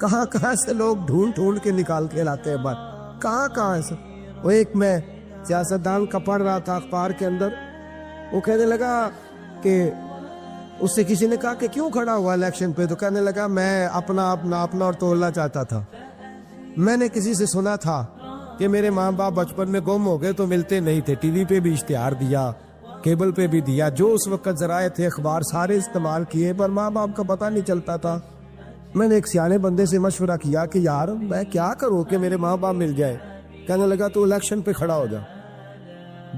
کہاں کہاں سے لوگ ڈھونڈ کے نکال کے لاتے ہیں بات، کہاں سے۔ وہ ایک میں سیاستدان کا پڑھ رہا تھا اخبار کے اندر، وہ کہنے لگا کہ اس سے کسی نے کہا کہ کیوں کھڑا ہوا الیکشن پہ، تو کہنے لگا میں اپنا اور تولنا چاہتا تھا۔ میں نے کسی سے سنا تھا کہ میرے ماں باپ بچپن میں گم ہو گئے تو ملتے نہیں تھے، ٹی وی پہ بھی اشتہار دیا، کیبل پہ بھی دیا، جو اس وقت ذرائع تھے اخبار سارے استعمال کیے، پر ماں باپ کا پتہ نہیں چلتا تھا۔ میں نے ایک سیانے بندے سے مشورہ کیا کہ یار میں کیا کروں کہ میرے ماں باپ مل جائے۔ کہنے لگا تو الیکشن پہ کھڑا ہو جا،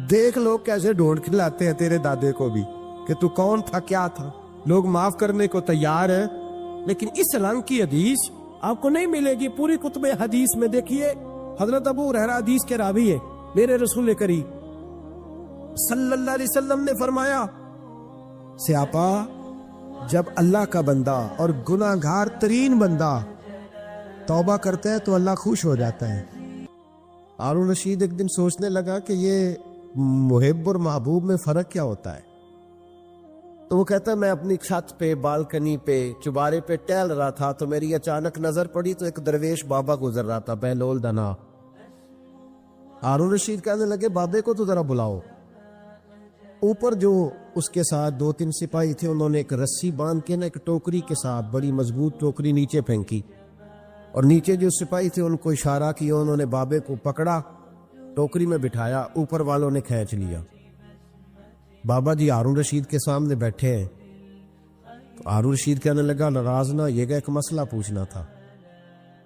دیکھ لوگ کیسے ڈھونڈ کے لاتے ہیں تیرے دادے کو بھی کہ تو کون تھا، کیا تھا۔ لوگ معاف کرنے کو تیار ہیں، لیکن اس رنگ کی حدیث آپ کو نہیں ملے گی پوری کتب حدیث میں۔ دیکھیے حضرت ابو ہریرہ حدیث کے راوی ہے، میرے رسول کریم صلی اللہ علیہ وسلم نے فرمایا، سیاپا جب اللہ کا بندہ اور گناہ گار ترین بندہ توبہ کرتا ہے تو اللہ خوش ہو جاتا ہے۔ ہارون رشید ایک دن سوچنے لگا کہ یہ محب اور محبوب میں فرق کیا ہوتا ہے، تو وہ کہتا ہے میں اپنی چھت پہ، بالکنی پہ، چبارے پہ ٹہل رہا تھا تو میری اچانک نظر پڑی تو ایک درویش بابا گزر رہا تھا، بہلول دنا۔ ہارون رشید کہنے لگے بابے کو تو ذرا بلاؤ۔ اوپر جو اس کے ساتھ 2-3 سپاہی تھے، انہوں نے ایک رسی باندھ کے نا ایک ٹوکری کے ساتھ، بڑی مضبوط ٹوکری نیچے پھینکی، اور نیچے جو سپاہی تھے ان کو اشارہ کیا، انہوں نے بابے کو پکڑا، ٹوکری میں بٹھایا، اوپر والوں نے کھینچ لیا۔ بابا جی ہارون رشید کے سامنے بیٹھے ہیں، تو ہارون رشید کہنے لگا ناراض نہ یہ گا، ایک مسئلہ پوچھنا تھا۔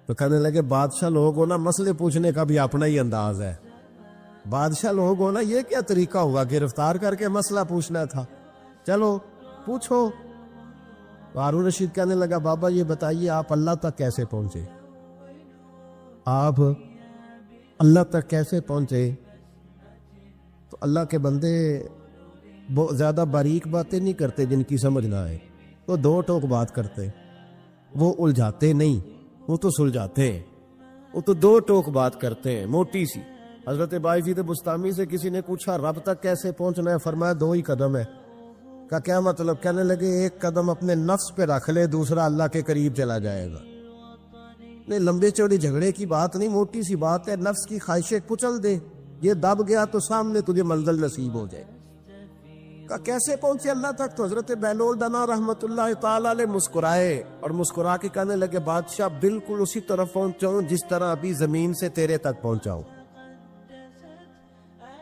تو کہنے لگے بادشاہ لوگ ہو نا، مسئلے پوچھنے کا بھی اپنا ہی انداز ہے، بادشاہ لوگ ہو نا، یہ کیا طریقہ ہوا گرفتار کر کے مسئلہ پوچھنا تھا، چلو پوچھو۔ ہارون رشید کہنے لگا بابا یہ بتائیے آپ اللہ تک کیسے پہنچے؟ آپ اللہ تک کیسے پہنچے؟ تو اللہ کے بندے بہت زیادہ باریک باتیں نہیں کرتے جن کی سمجھ نہ آئے، وہ 2 ٹوک بات کرتے، وہ الجھاتے نہیں، وہ تو سلجھاتے ہیں، وہ تو 2 ٹوک بات کرتے ہیں موٹی سی۔ حضرت باعزید بستامی سے کسی نے پوچھا رب تک کیسے پہنچنا ہے؟ فرمایا 2 ہی قدم ہے۔ کا کیا مطلب؟ کہنے لگے ایک قدم اپنے نفس پہ رکھ لے، دوسرا اللہ کے قریب چلا جائے گا۔ نہیں لمبے چوڑے جھگڑے کی بات نہیں، موٹی سی بات ہے، نفس کی خواہشیں کچل دے، یہ دب گیا تو سامنے تجھے منزل نصیب ہو جائے۔ کیسے پہنچے اللہ تک؟ تو حضرت بہلول دنا رحمت اللہ تعالی علیہ مسکرائے اور مسکرا کے کہنے لگے بادشاہ بالکل اسی طرف پہنچاؤں جس طرح ابھی زمین سے تیرے تک پہنچاؤں۔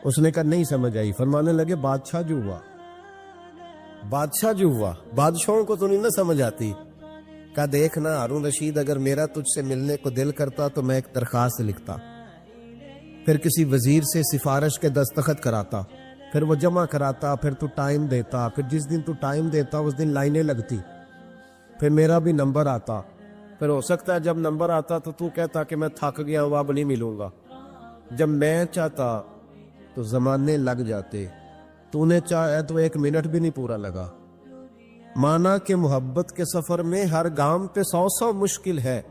اس نے کہا نہیں سمجھ آئی۔ فرمانے لگے بادشاہ جو ہوا، بادشاہوں کو تو نہیں نہ سمجھ آتی۔ کہا دیکھنا ہارون رشید، اگر میرا تجھ سے ملنے کو دل کرتا تو میں ایک درخواست لکھتا، پھر کسی وزیر سے سفارش کے دستخط کراتا، پھر وہ جمع کراتا، پھر تو ٹائم دیتا، پھر جس دن تو ٹائم دیتا اس دن لائنیں لگتی، پھر میرا بھی نمبر آتا، پھر ہو سکتا ہے جب نمبر آتا تو تو کہتا کہ میں تھک گیا ہوں اب نہیں ملوں گا. جب میں چاہتا تو زمانے لگ جاتے, تو نے چاہے تو 1 منٹ بھی نہیں پورا لگا. مانا کہ محبت کے سفر میں ہر گام پہ 100 مشکل ہے,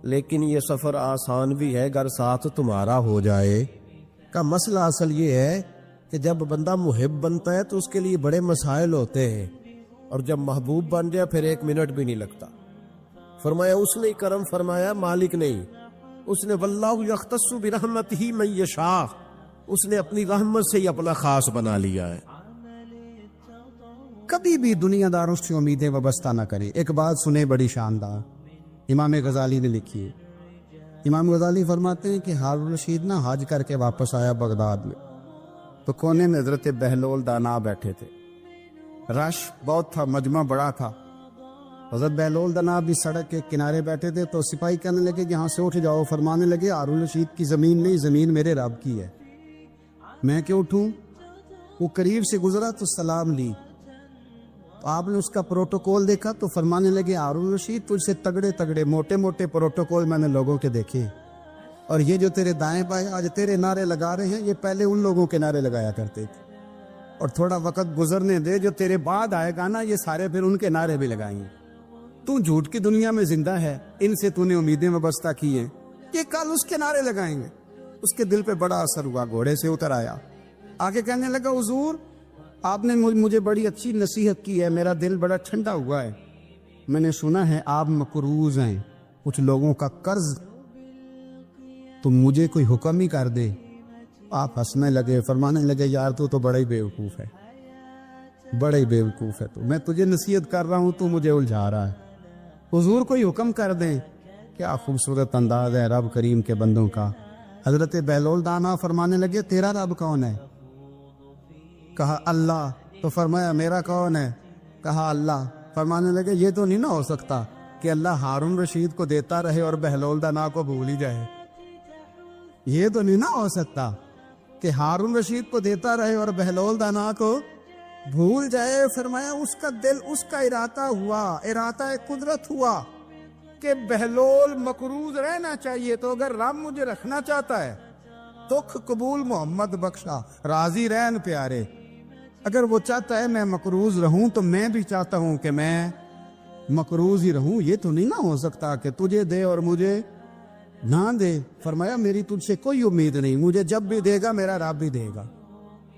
لیکن یہ سفر آسان بھی ہے اگر ساتھ تمہارا ہو جائے. کا مسئلہ اصل یہ ہے کہ جب بندہ محب بنتا ہے تو اس کے لیے بڑے مسائل ہوتے ہیں, اور جب محبوب بن جائے پھر 1 منٹ بھی نہیں لگتا. فرمایا اس نے کرم فرمایا, مالک نہیں. اس نے واللہ یختص برحمتہ من یشاء, اس نے اپنی رحمت سے ہی اپنا خاص بنا لیا ہے. کبھی بھی دنیا داروں سے امیدیں وابستہ نہ کریں. ایک بات سنیں بڑی شاندار, امام غزالی نے لکھی ہے. امام غزالی فرماتے ہیں کہ ہارون الرشید نہ حج کر کے واپس آیا بغداد میں, تو کونے میں حضرت بہلول دانا بیٹھے تھے. رش بہت تھا, مجمع بڑا تھا. حضرت بہلول دانا بھی سڑک کے کنارے بیٹھے تھے, تو سپاہی کہنے لگے کہ یہاں سے اٹھ جاؤ. فرمانے لگے ہارون الرشید کی زمین نہیں, زمین میرے رب کی ہے, میں کیوں اٹھوں. وہ قریب سے گزرا تو سلام لی. تو آپ نے اس کا پروٹوکول دیکھا تو فرمانے لگے ہارون الرشید تجھ سے تگڑے تگڑے موٹے موٹے پروٹوکول میں نے لوگوں کے دیکھے, اور یہ جو تیرے دائیں بائیں آج تیرے نعرے لگا رہے ہیں یہ پہلے ان لوگوں کے نعرے لگایا کرتے تھے. اور تھوڑا وقت گزرنے دے, جو تیرے بعد آئے گا نا یہ سارے پھر ان کے نعرے بھی لگائیں گے. تو جھوٹ کی دنیا میں زندہ ہے, ان سے تو نے امیدیں وابستہ کی ہیں, یہ کل اس کے نعرے لگائیں گے. اس کے دل پہ بڑا اثر ہوا, گھوڑے سے اتر آیا, آگے کہنے لگا حضور آپ نے مجھے بڑی اچھی نصیحت کی ہے, میرا دل بڑا ٹھنڈا ہوا ہے. میں نے سنا ہے آپ مقروض ہیں کچھ لوگوں کا قرض, تو مجھے کوئی حکم ہی کر دے. آپ ہنسنے لگے, فرمانے لگے یار تو بڑا ہی بیوقوف ہے, بڑا ہی بیوقوف ہے. تو میں تجھے نصیحت کر رہا ہوں, تو مجھے الجھا رہا ہے. حضور کوئی حکم کر دیں. کیا خوبصورت انداز ہے رب کریم کے بندوں کا. حضرت بہلول دانا فرمانے لگے تیرا رب کون ہے. کہا اللہ. تو فرمایا میرا کون ہے. کہا اللہ. فرمانے لگے یہ تو نہیں نہ ہو سکتا کہ اللہ ہارون رشید کو دیتا رہے اور بہلول دانا کو بھول ہی جائے. یہ تو نہیں نہ ہو سکتا کہ ہارون رشید کو دیتا رہے اور بہلول دانا کو بھول جائے. فرمایا اس کا دل, اس کا ارادہ ہوا, ارادہ قدرت ہوا کہ بہلول مقروض رہنا چاہیے, تو اگر رب مجھے رکھنا چاہتا ہے دکھ قبول محمد بخشا راضی رہن پیارے. اگر وہ چاہتا ہے میں مقروض رہوں تو میں بھی چاہتا ہوں کہ میں مقروض ہی رہوں. یہ تو نہیں نہ ہو سکتا کہ تجھے دے اور مجھے نہ دے. فرمایا میری تجھ سے کوئی امید نہیں, مجھے جب بھی دے گا میرا رب بھی دے گا,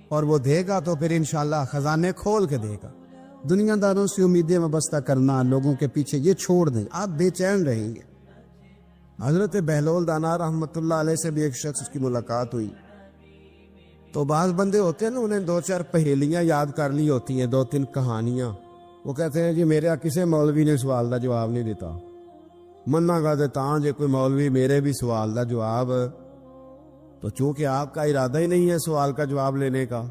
اور وہ دے گا تو پھر انشاءاللہ خزانے کھول کے دے گا. دنیا داروں سے امیدیں وابستہ کرنا, لوگوں کے پیچھے, یہ چھوڑ دیں, آپ بے چین رہیں گے. حضرت بہلول دانا رحمت اللہ علیہ سے بھی ایک شخص کی ملاقات ہوئی. تو بعض بندے ہوتے ہیں نا, انہیں 2-4 پہیلیاں یاد کر لی ہوتی ہیں, 2-3 کہانیاں. وہ کہتے ہیں جی میرے کسی مولوی نے سوال دا جواب نہیں دیتا, منا گا دیتا جی کوئی مولوی میرے بھی سوال دا جواب. تو چونکہ آپ کا ارادہ ہی نہیں ہے سوال کا جواب لینے کا,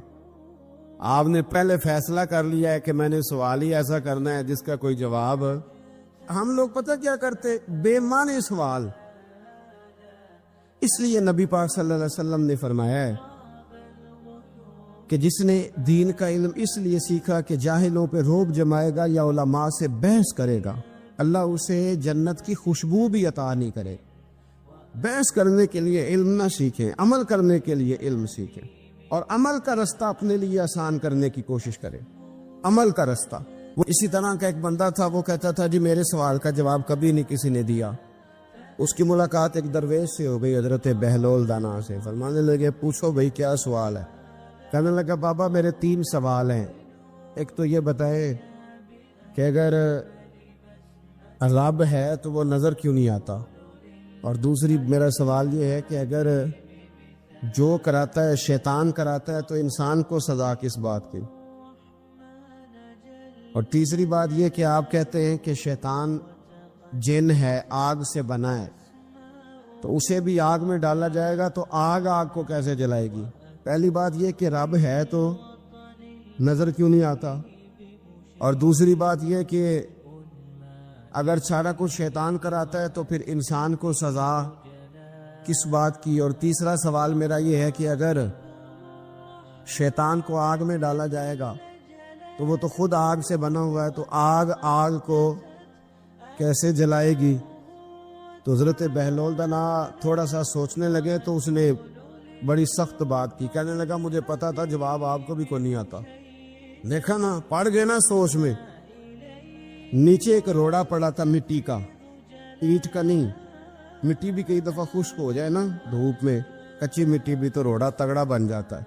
آپ نے پہلے فیصلہ کر لیا ہے کہ میں نے سوال ہی ایسا کرنا ہے جس کا کوئی جواب. ہم لوگ پتہ کیا کرتے, بے معنی سوال. اس لیے نبی پاک صلی اللہ علیہ وسلم نے فرمایا ہے کہ جس نے دین کا علم اس لیے سیکھا کہ جاہلوں پہ روب جمائے گا یا علماء سے بحث کرے گا, اللہ اسے جنت کی خوشبو بھی عطا نہیں کرے. بحث کرنے کے لیے علم نہ سیکھیں, عمل کرنے کے لیے علم سیکھیں, اور عمل کا رستہ اپنے لیے آسان کرنے کی کوشش کریں. عمل کا رستہ. وہ اسی طرح کا ایک بندہ تھا, وہ کہتا تھا جی میرے سوال کا جواب کبھی نہیں کسی نے دیا. اس کی ملاقات ایک درویش سے ہو گئی, حضرت بہلول دانا سے. فرمانے لگے پوچھو بھئی کیا سوال ہے. کہنے لگا بابا میرے 3 سوال ہیں. ایک تو یہ بتائے کہ اگر رب ہے تو وہ نظر کیوں نہیں آتا, اور دوسری میرا سوال یہ ہے کہ اگر جو کراتا ہے شیطان کراتا ہے تو انسان کو سزا کس بات کی, اور تیسری بات یہ کہ آپ کہتے ہیں کہ شیطان جن ہے, آگ سے بنا ہے, تو اسے بھی آگ میں ڈالا جائے گا تو آگ کو کیسے جلائے گی. پہلی بات یہ کہ رب ہے تو نظر کیوں نہیں آتا, اور دوسری بات یہ کہ اگر سارا کچھ شیطان کراتا ہے تو پھر انسان کو سزا کس بات کی. اور تیسرا سوال میرا یہ ہے کہ اگر شیطان کو آگ میں ڈالا جائے گا تو وہ تو خود آگ سے بنا ہوا ہے, تو آگ کو کیسے جلائے گی. تو حضرت بہلول دنا تھوڑا سا سوچنے لگے تو اس نے بڑی سخت بات کی. کہنے لگا مجھے پتا تھا جواب آپ کو بھی کوئی نہیں آتا. دیکھا نا, پڑ گئے نا سوچ میں. نیچے ایک روڑا پڑا تھا مٹی کا, اینٹ کا نہیں. مٹی بھی کئی دفعہ خشک ہو جائے نا دھوپ میں, کچی مٹی بھی تو روڑا تگڑا بن جاتا ہے.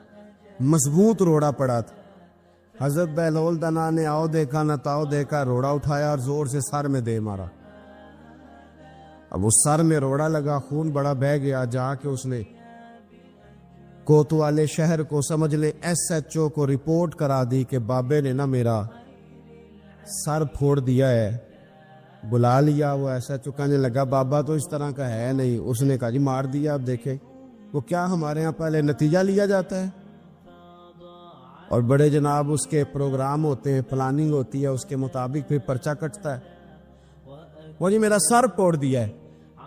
مضبوط روڑا پڑا تھا. حضرت بہلول دنا نے آؤ دیکھا نہ تاؤ دیکھا, روڑا اٹھایا اور زور سے سر میں دے مارا. اب اس سر میں روڑا لگا, خون بڑا بہہ گیا. جا کے اس نے کوتوالے شہر کو, سمجھ لے SHO کو رپورٹ کرا دی کہ بابے نے نا میرا سر پھوڑ دیا ہے. بلا لیا وہ SHO, کہنے لگا بابا تو اس طرح کا ہے نہیں. اس نے کہا جی مار دیا. اب دیکھیں وہ کیا ہمارے ہاں پہلے نتیجہ لیا جاتا ہے اور بڑے جناب اس کے پروگرام ہوتے ہیں, پلاننگ ہوتی ہے, اس کے مطابق پھر پرچہ کٹتا ہے. وہ جی میرا سر پھوڑ دیا ہے.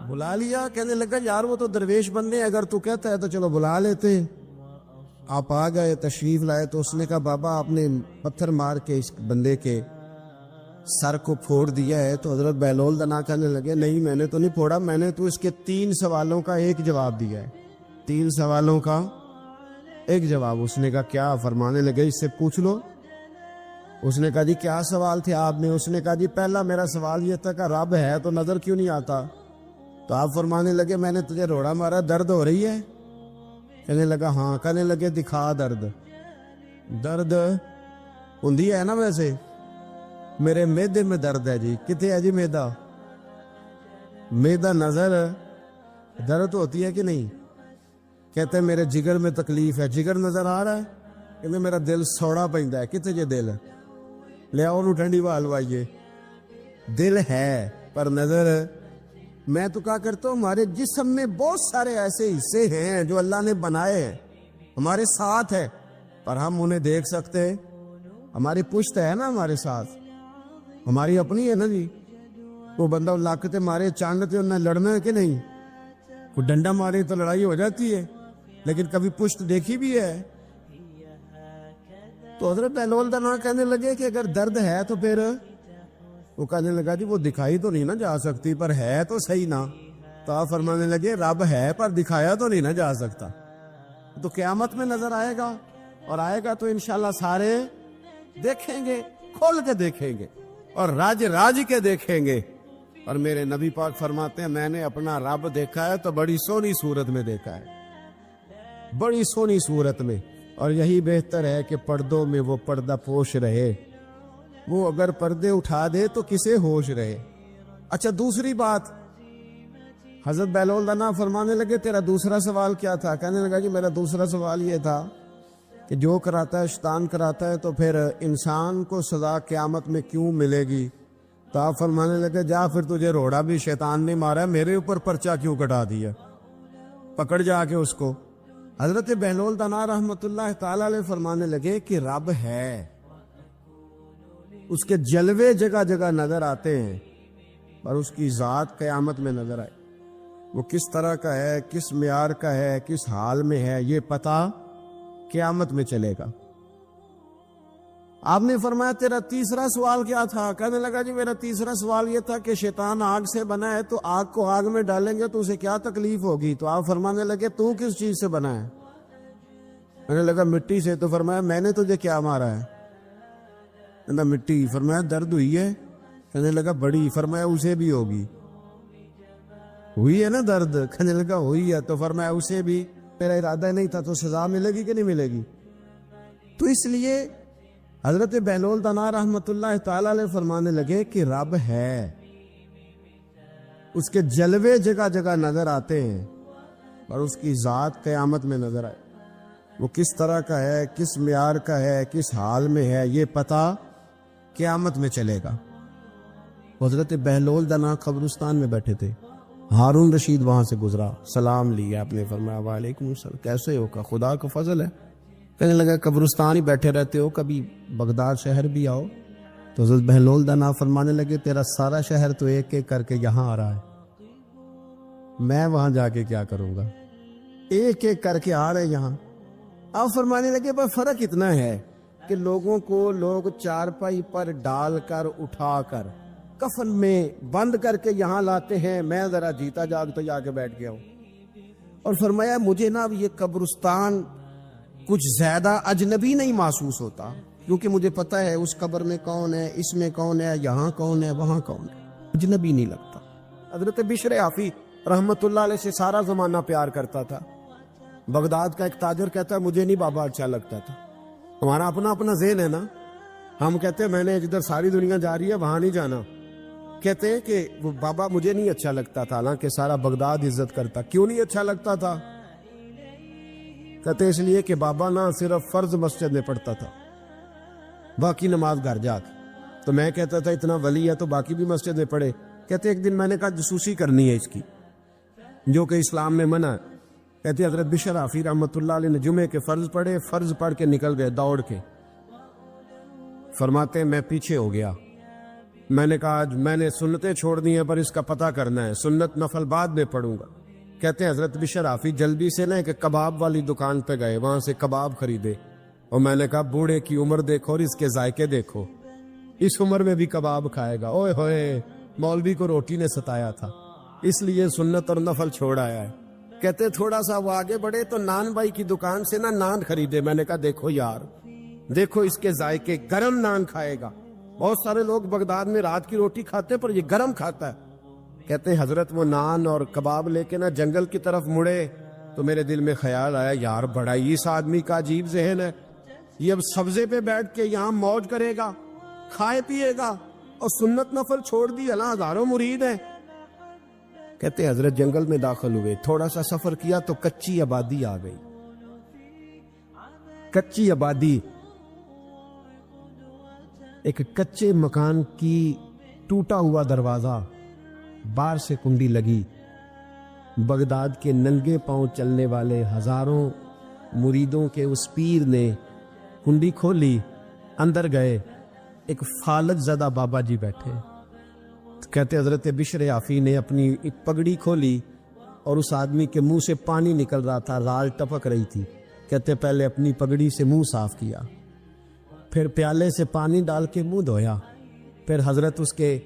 بلا لیا. کہنے لگا یار وہ تو درویش بندے, اگر تو کہتا ہے تو چلو بلا لیتے. آپ آ گئے, تشریف لائے. تو اس نے کہا بابا آپ نے پتھر مار کے اس بندے کے سر کو پھوڑ دیا ہے. تو حضرت بہلول دنا کہنے لگے نہیں میں نے تو نہیں پھوڑا, میں نے تو اس کے 3 سوالوں کا ایک جواب دیا ہے. 3 سوالوں کا ایک جواب. اس نے کہا کیا؟ فرمانے لگے اس سے پوچھ لو. اس نے کہا جی کیا سوال تھے آپ نے؟ اس نے کہا جی پہلا میرا سوال یہ تھا کہ رب ہے تو نظر کیوں نہیں آتا؟ تو آپ فرمانے لگے میں نے تجھے روڑا مارا, درد ہو رہی ہے؟ کہنے لگا ہاں. کہنے لگے دکھا درد. درد ہوندی ہے نا ویسے, میرے میدے میں درد ہے جی. کتنے ہے جی میدا؟ میدا نظر درد ہوتی ہے کہ نہیں؟ کہتے ہیں میرے جگر میں تکلیف ہے. جگر نظر آ رہا ہے؟ کہتے میرا دل سوڑا پیندا ہے. کتنے جی دل؟ لے آؤ انہوں ٹھنڈی ہوا لوائیے. دل ہے پر نظر. میں تو کہا کرتا ہوں ہمارے جسم میں بہت سارے ایسے حصے ہیں جو اللہ نے بنائے ہیں, ہمارے ساتھ ہے پر ہم انہیں دیکھ سکتے. ہماری پشت ہے نا ہمارے ساتھ, ہماری اپنی ہے نا جی. وہ بندہ لاکتے مارے چاندتے انہیں لڑنا ہے کہ نہیں؟ کوئی ڈنڈا مارے تو لڑائی ہو جاتی ہے, لیکن کبھی پشت دیکھی بھی ہے. تو حضرت بہلول دنا کہنے لگے کہ اگر درد ہے تو پھر, وہ کہنے لگا جی وہ دکھائی تو نہیں نہ جا سکتی پر ہے تو صحیح نا. تو آپ فرمانے لگے رب ہے پر دکھایا تو نہیں نہ جا سکتا. تو قیامت میں نظر آئے گا, اور آئے گا تو انشاءاللہ سارے دیکھیں گے, کھول کے دیکھیں گے اور راج کے دیکھیں گے. اور میرے نبی پاک فرماتے ہیں میں نے اپنا رب دیکھا ہے تو بڑی سونی صورت میں دیکھا ہے, بڑی سونی صورت میں. اور یہی بہتر ہے کہ پردوں میں وہ پردہ پوش رہے. وہ اگر پردے اٹھا دے تو کسے ہوش رہے. اچھا دوسری بات, حضرت بہلول دنا فرمانے لگے تیرا دوسرا سوال کیا تھا؟ کہنے لگا جی میرا دوسرا سوال یہ تھا کہ جو کراتا ہے شیطان کراتا ہے تو پھر انسان کو سزا قیامت میں کیوں ملے گی؟ تو آپ فرمانے لگے جا پھر تجھے روڑا بھی شیطان نے مارا, میرے اوپر پرچہ کیوں کٹا دیا؟ پکڑ جا کے اس کو. حضرت بہلول دنا رحمت اللہ تعالی علیہ فرمانے لگے کہ رب ہے, اس کے جلوے جگہ جگہ نظر آتے ہیں اور اس کی ذات قیامت میں نظر آئے. وہ کس طرح کا ہے, کس معیار کا ہے, کس حال میں ہے, یہ پتہ قیامت میں چلے گا. آپ نے فرمایا تیرا تیسرا سوال کیا تھا؟ کہنے لگا جی میرا تیسرا سوال یہ تھا کہ شیطان آگ سے بنا ہے تو آگ کو آگ میں ڈالیں گے تو اسے کیا تکلیف ہوگی؟ تو آپ فرمانے لگے تو کس چیز سے بنا ہے؟ کہنے لگا مٹی سے. تو فرمایا میں نے تجھے کیا مارا ہے؟ کہنا مٹی. فرمایا درد ہوئی ہے؟ کہنے لگا بڑی. فرمایا اسے بھی ہوگی. ہوئی ہے نا درد؟ کہنے لگا ہوئی ہے. تو فرمایا اسے بھی. میرا ارادہ نہیں تھا تو سزا ملے گی کہ نہیں ملے گی؟ تو اس لیے حضرت بہلول دنا رحمت اللہ تعالی علیہ فرمانے لگے کہ رب ہے, اس کے جلوے جگہ جگہ نظر آتے ہیں اور اس کی ذات قیامت میں نظر آئے. وہ کس طرح کا ہے, کس معیار کا ہے, کس حال میں ہے, یہ پتہ قیامت میں چلے گا. حضرت بہلول دنا قبرستان میں بیٹھے تھے, ہارون رشید وہاں سے گزرا, سلام لیا, آپ نے فرمایا وعلیکم السلام, کیسے ہو؟ کا خدا کا فضل ہے. کہنے لگا قبرستان ہی بیٹھے رہتے ہو, کبھی بغداد شہر بھی آؤ. تو حضرت بہلول دنا فرمانے لگے تیرا سارا شہر تو ایک ایک کر کے یہاں آ رہا ہے, میں وہاں جا کے کیا کروں گا؟ ایک ایک کر کے آ رہے یہاں. آپ فرمانے لگے پر فرق اتنا ہے کہ لوگوں کو لوگ چارپائی پر ڈال کر اٹھا کر کفن میں بند کر کے یہاں لاتے ہیں، میں ذرا جیتا جاگتا جا کے بیٹھ گیا ہوں، اور فرمایا مجھے نا یہ قبرستان کچھ زیادہ اجنبی نہیں محسوس ہوتا، کیونکہ مجھے پتا ہے اس قبر میں کون ہے، اس میں کون ہے، یہاں کون ہے، وہاں کون ہے، اجنبی نہیں لگتا۔ حضرت بشر عافی رحمت اللہ علیہ سے سارا زمانہ پیار کرتا تھا۔ بغداد کا ایک تاجر کہتا ہے مجھے نہیں بابا اچھا لگتا تھا۔ ہمارا اپنا اپنا ذہن ہے نا، ہم کہتے ہیں میں نے جدھر ساری دنیا جا رہی ہے وہاں نہیں جانا، کہتے ہیں کہ وہ بابا مجھے نہیں اچھا لگتا تھا، حالانکہ سارا بغداد عزت کرتا۔ کیوں نہیں اچھا لگتا تھا؟ کہتے اس لیے کہ بابا نا صرف فرض مسجد میں پڑھتا تھا، باقی نماز گھر جا کے۔ تو میں کہتا تھا اتنا ولی ہے تو باقی بھی مسجد میں پڑھے۔ کہتے ایک دن میں نے کہا جسوسی کرنی ہے اس کی، جو کہ اسلام میں منع ہے۔ کہتے حضرت بشر عافی رحمت اللہ علیہ نے جمعے کے فرض پڑھے، فرض پڑھ کے نکل گئے دوڑ کے۔ فرماتے میں پیچھے ہو گیا، میں نے کہا آج میں نے سنتیں چھوڑ دی ہیں پر اس کا پتہ کرنا ہے، سنت نفل بعد میں پڑھوں گا۔ کہتے ہیں حضرت بشر عافی جلدی سے نا ایک کباب والی دکان پہ گئے، وہاں سے کباب خریدے، اور میں نے کہا بوڑھے کی عمر دیکھو اور اس کے ذائقے دیکھو، اس عمر میں بھی کباب کھائے گا۔ اوئے ہوئے، مولوی کو روٹی نے ستایا تھا، اس لیے سنت اور نفل چھوڑ آیا ہے۔ کہتے تھوڑا سا وہ آگے بڑھے تو نان بھائی کی دکان سے نا نان خریدے، میں نے کہا دیکھو یار، دیکھو اس کے ذائقے، گرم نان کھائے گا۔ بہت سارے لوگ بغداد میں رات کی روٹی کھاتے پر یہ گرم کھاتا ہے۔ کہتے ہیں حضرت وہ نان اور کباب لے کے نا جنگل کی طرف مڑے تو میرے دل میں خیال آیا یار بڑا ہی اس آدمی کا عجیب ذہن ہے، یہ اب سبزے پہ بیٹھ کے یہاں موج کرے گا، کھائے پیے گا، اور سنت نفل چھوڑ دی، اللہ ہزاروں مرید ہیں۔ کہتے ہیں حضرت جنگل میں داخل ہوئے، تھوڑا سا سفر کیا تو کچی آبادی آ گئی۔ کچی آبادی، ایک کچے مکان کی ٹوٹا ہوا دروازہ، باہر سے کنڈی لگی۔ بغداد کے ننگے پاؤں چلنے والے ہزاروں مریدوں کے اس پیر نے کنڈی کھولی، اندر گئے، ایک فالج زدہ بابا جی بیٹھے۔ کہتے حضرت بشر عافی نے اپنی پگڑی کھولی اور اس آدمی کے منہ سے پانی نکل رہا تھا، رال ٹپک رہی تھی۔ کہتے پہلے اپنی پگڑی سے منہ صاف کیا، پھر پیالے سے پانی ڈال کے منہ دھویا، پھر حضرت اس کے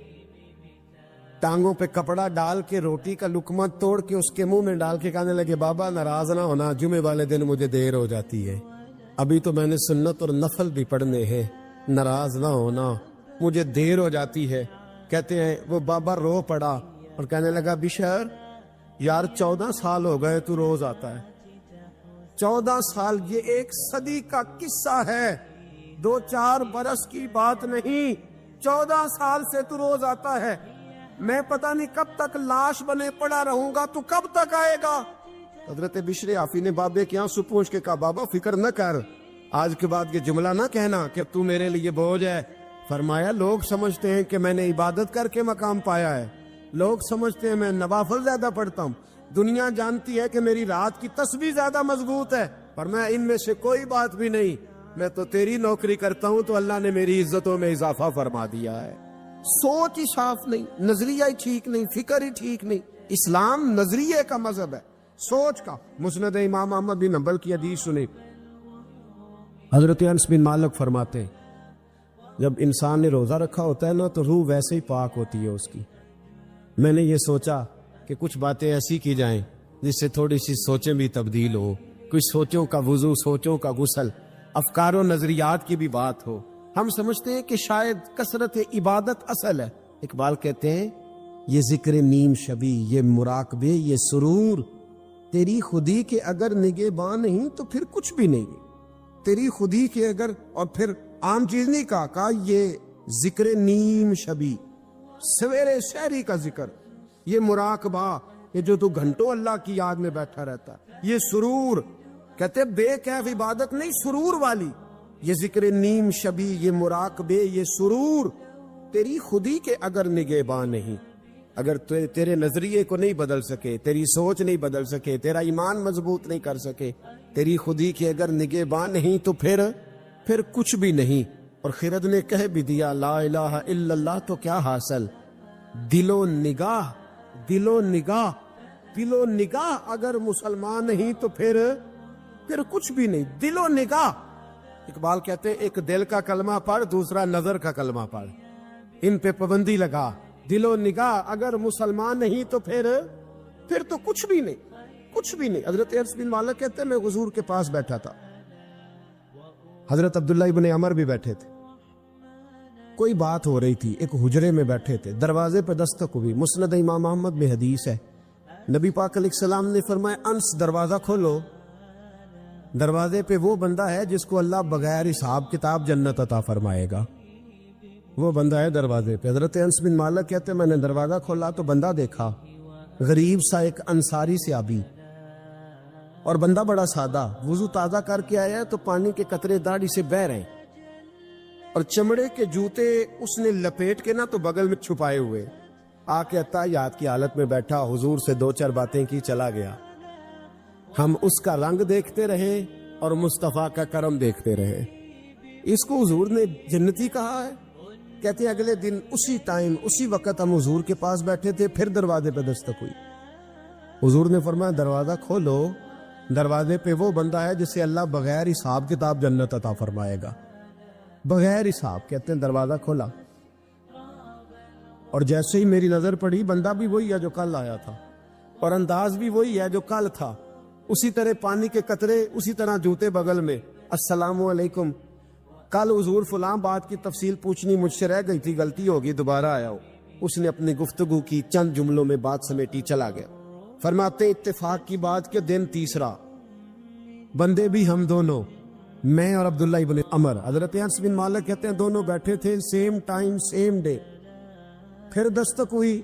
ٹانگوں پہ کپڑا ڈال کے روٹی کا لقمہ توڑ کے اس کے منہ میں ڈال کے کہنے لگے بابا ناراض نہ ہونا، جمعے والے دن مجھے دیر ہو جاتی ہے، ابھی تو میں نے سنت اور نفل بھی پڑھنے ہیں، ناراض نہ ہونا، مجھے دیر ہو جاتی ہے۔ کہتے ہیں وہ بابا رو پڑا اور کہنے لگا بشر یار 14 سال ہو گئے تو روز آتا ہے، 14 سال، یہ 1 صدی کا قصہ ہے، 2-4 برس کی بات نہیں، 14 سال سے تو روز آتا ہے، میں پتہ نہیں کب تک لاش بنے پڑا رہوں گا، تو کب تک آئے گا؟ حضرت بشر عافی نے بابے کے آنسو پوچھ کے کہا بابا فکر نہ کر، آج کے بعد یہ جملہ نہ کہنا کہ تو میرے لیے بوجھ ہے۔ فرمایا لوگ سمجھتے ہیں کہ میں نے عبادت کر کے مقام پایا ہے، لوگ سمجھتے ہیں میں نوافل زیادہ پڑھتا ہوں، دنیا جانتی ہے کہ میری رات کی تسبیح زیادہ مضبوط ہے، پر میں ان میں سے کوئی بات بھی نہیں، میں تو تیری نوکری کرتا ہوں تو اللہ نے میری عزتوں میں اضافہ فرما دیا ہے۔ سوچ ہی صاف نہیں، نظریہ ہی ٹھیک نہیں، فکر ہی ٹھیک نہیں۔ اسلام نظریے کا مذہب ہے، سوچ کا۔ مسند امام احمد بن حنبل کی حدیث سنی، حضرت انس بن مالک فرماتے ہیں جب انسان نے روزہ رکھا ہوتا ہے نا تو روح ویسے ہی پاک ہوتی ہے اس کی۔ میں نے یہ سوچا کہ کچھ باتیں ایسی کی جائیں جس سے تھوڑی سی سوچیں بھی تبدیل ہو، کچھ سوچوں کا وضو، سوچوں کا غسل، افکار و نظریات کی بھی بات ہو۔ ہم سمجھتے ہیں کہ شاید کثرت عبادت اصل ہے۔ اقبال کہتے ہیں یہ ذکر نیم شبی، یہ مراقبے، یہ سرور، تیری خودی کے اگر نگہباں نہیں تو پھر کچھ بھی نہیں، تیری خودی کے اگر، اور پھر عام چیز نہیں کہا یہ ذکر نیم شبی، سویرے شہری کا ذکر، یہ مراقبہ، یہ جو تو گھنٹوں اللہ کی یاد میں بیٹھا رہتا ہے، یہ سرور، کہتے بے کیف عبادت نہیں، سرور والی، یہ ذکر نیم شبی، یہ مراقبے، یہ سرور، تیری خودی کے اگر نگہباں نہیں، اگر تیرے نظریے کو نہیں بدل سکے، تیری سوچ نہیں بدل سکے، تیرا ایمان مضبوط نہیں کر سکے، تیری خودی کے اگر نگہباں نہیں تو پھر کچھ بھی نہیں۔ اور خرد نے کہہ بھی دیا لا الہ الا اللہ تو کیا حاصل، دل و نگاہ، دل و نگاہ، دل و نگاہ اگر مسلمان نہیں تو پھر کچھ بھی نہیں، دل و نگاہ۔ اقبال کہتے ہیں ایک دل کا کلمہ پڑھ، دوسرا نظر کا کلمہ پڑھ، ان پہ پابندی لگا. دل و نگاہ اگر مسلمان نہیں تو پھر تو کچھ بھی نہیں، کچھ بھی نہیں. حضرت انس بن مالک کہتے ہیں میں حضور کے پاس بیٹھا تھا، حضرت عبداللہ ابن عمر بھی بیٹھے تھے، کوئی بات ہو رہی تھی، ایک حجرے میں بیٹھے تھے، دروازے پہ دستک ہوئی. مسند امام احمد میں حدیث ہے، نبی پاک علیہ السلام نے فرمایا انس دروازہ کھولو. دروازے پہ وہ بندہ ہے جس کو اللہ بغیر حساب کتاب جنت عطا فرمائے گا، وہ بندہ ہے دروازے پہ. حضرت انس بن مالک کہتے ہیں میں نے دروازہ کھولا تو بندہ دیکھا، غریب سا ایک انصاری صحابی، اور بندہ بڑا سادہ، وضو تازہ کر کے آیا تو پانی کے قطرے داڑھی سے بہہ رہے ہیں، اور چمڑے کے جوتے اس نے لپیٹ کے تو بغل میں چھپائے ہوئے. آ کے اتحیات کی حالت میں بیٹھا، حضور سے 2-4 باتیں کی، چلا گیا. ہم اس کا رنگ دیکھتے رہے اور مصطفیٰ کا کرم دیکھتے رہے. اس کو حضور نے جنتی کہا ہے. کہتے ہیں اگلے دن اسی ٹائم اسی وقت ہم حضور کے پاس بیٹھے تھے، پھر دروازے پہ دستک ہوئی. حضور نے فرمایا دروازہ کھولو، دروازے پہ وہ بندہ ہے جسے اللہ بغیر حساب کتاب جنت عطا فرمائے گا، بغیر حساب. کہتے ہیں دروازہ کھولا اور جیسے ہی میری نظر پڑی، بندہ بھی وہی ہے جو کل آیا تھا، اور انداز بھی وہی ہے جو کل تھا، اسی طرح پانی کے قطرے، اسی طرح جوتے بغل میں. السلام علیکم، کل حضور فلاں بات کی تفصیل پوچھنی مجھ سے رہ گئی تھی، غلطی ہوگی، دوبارہ آیا ہو. اس نے اپنی گفتگو کی، چند جملوں میں بات سمیٹی، چلا گیا. فرماتے اتفاق کی بات کہ دن تیسرا، بندے بھی ہم دونوں، میں اور عبداللہ ابن عمر. حضرت انس بن مالک کہتے ہیں دونوں بیٹھے تھے، سیم ٹائم سیم ڈے. پھر دستک ہوئی،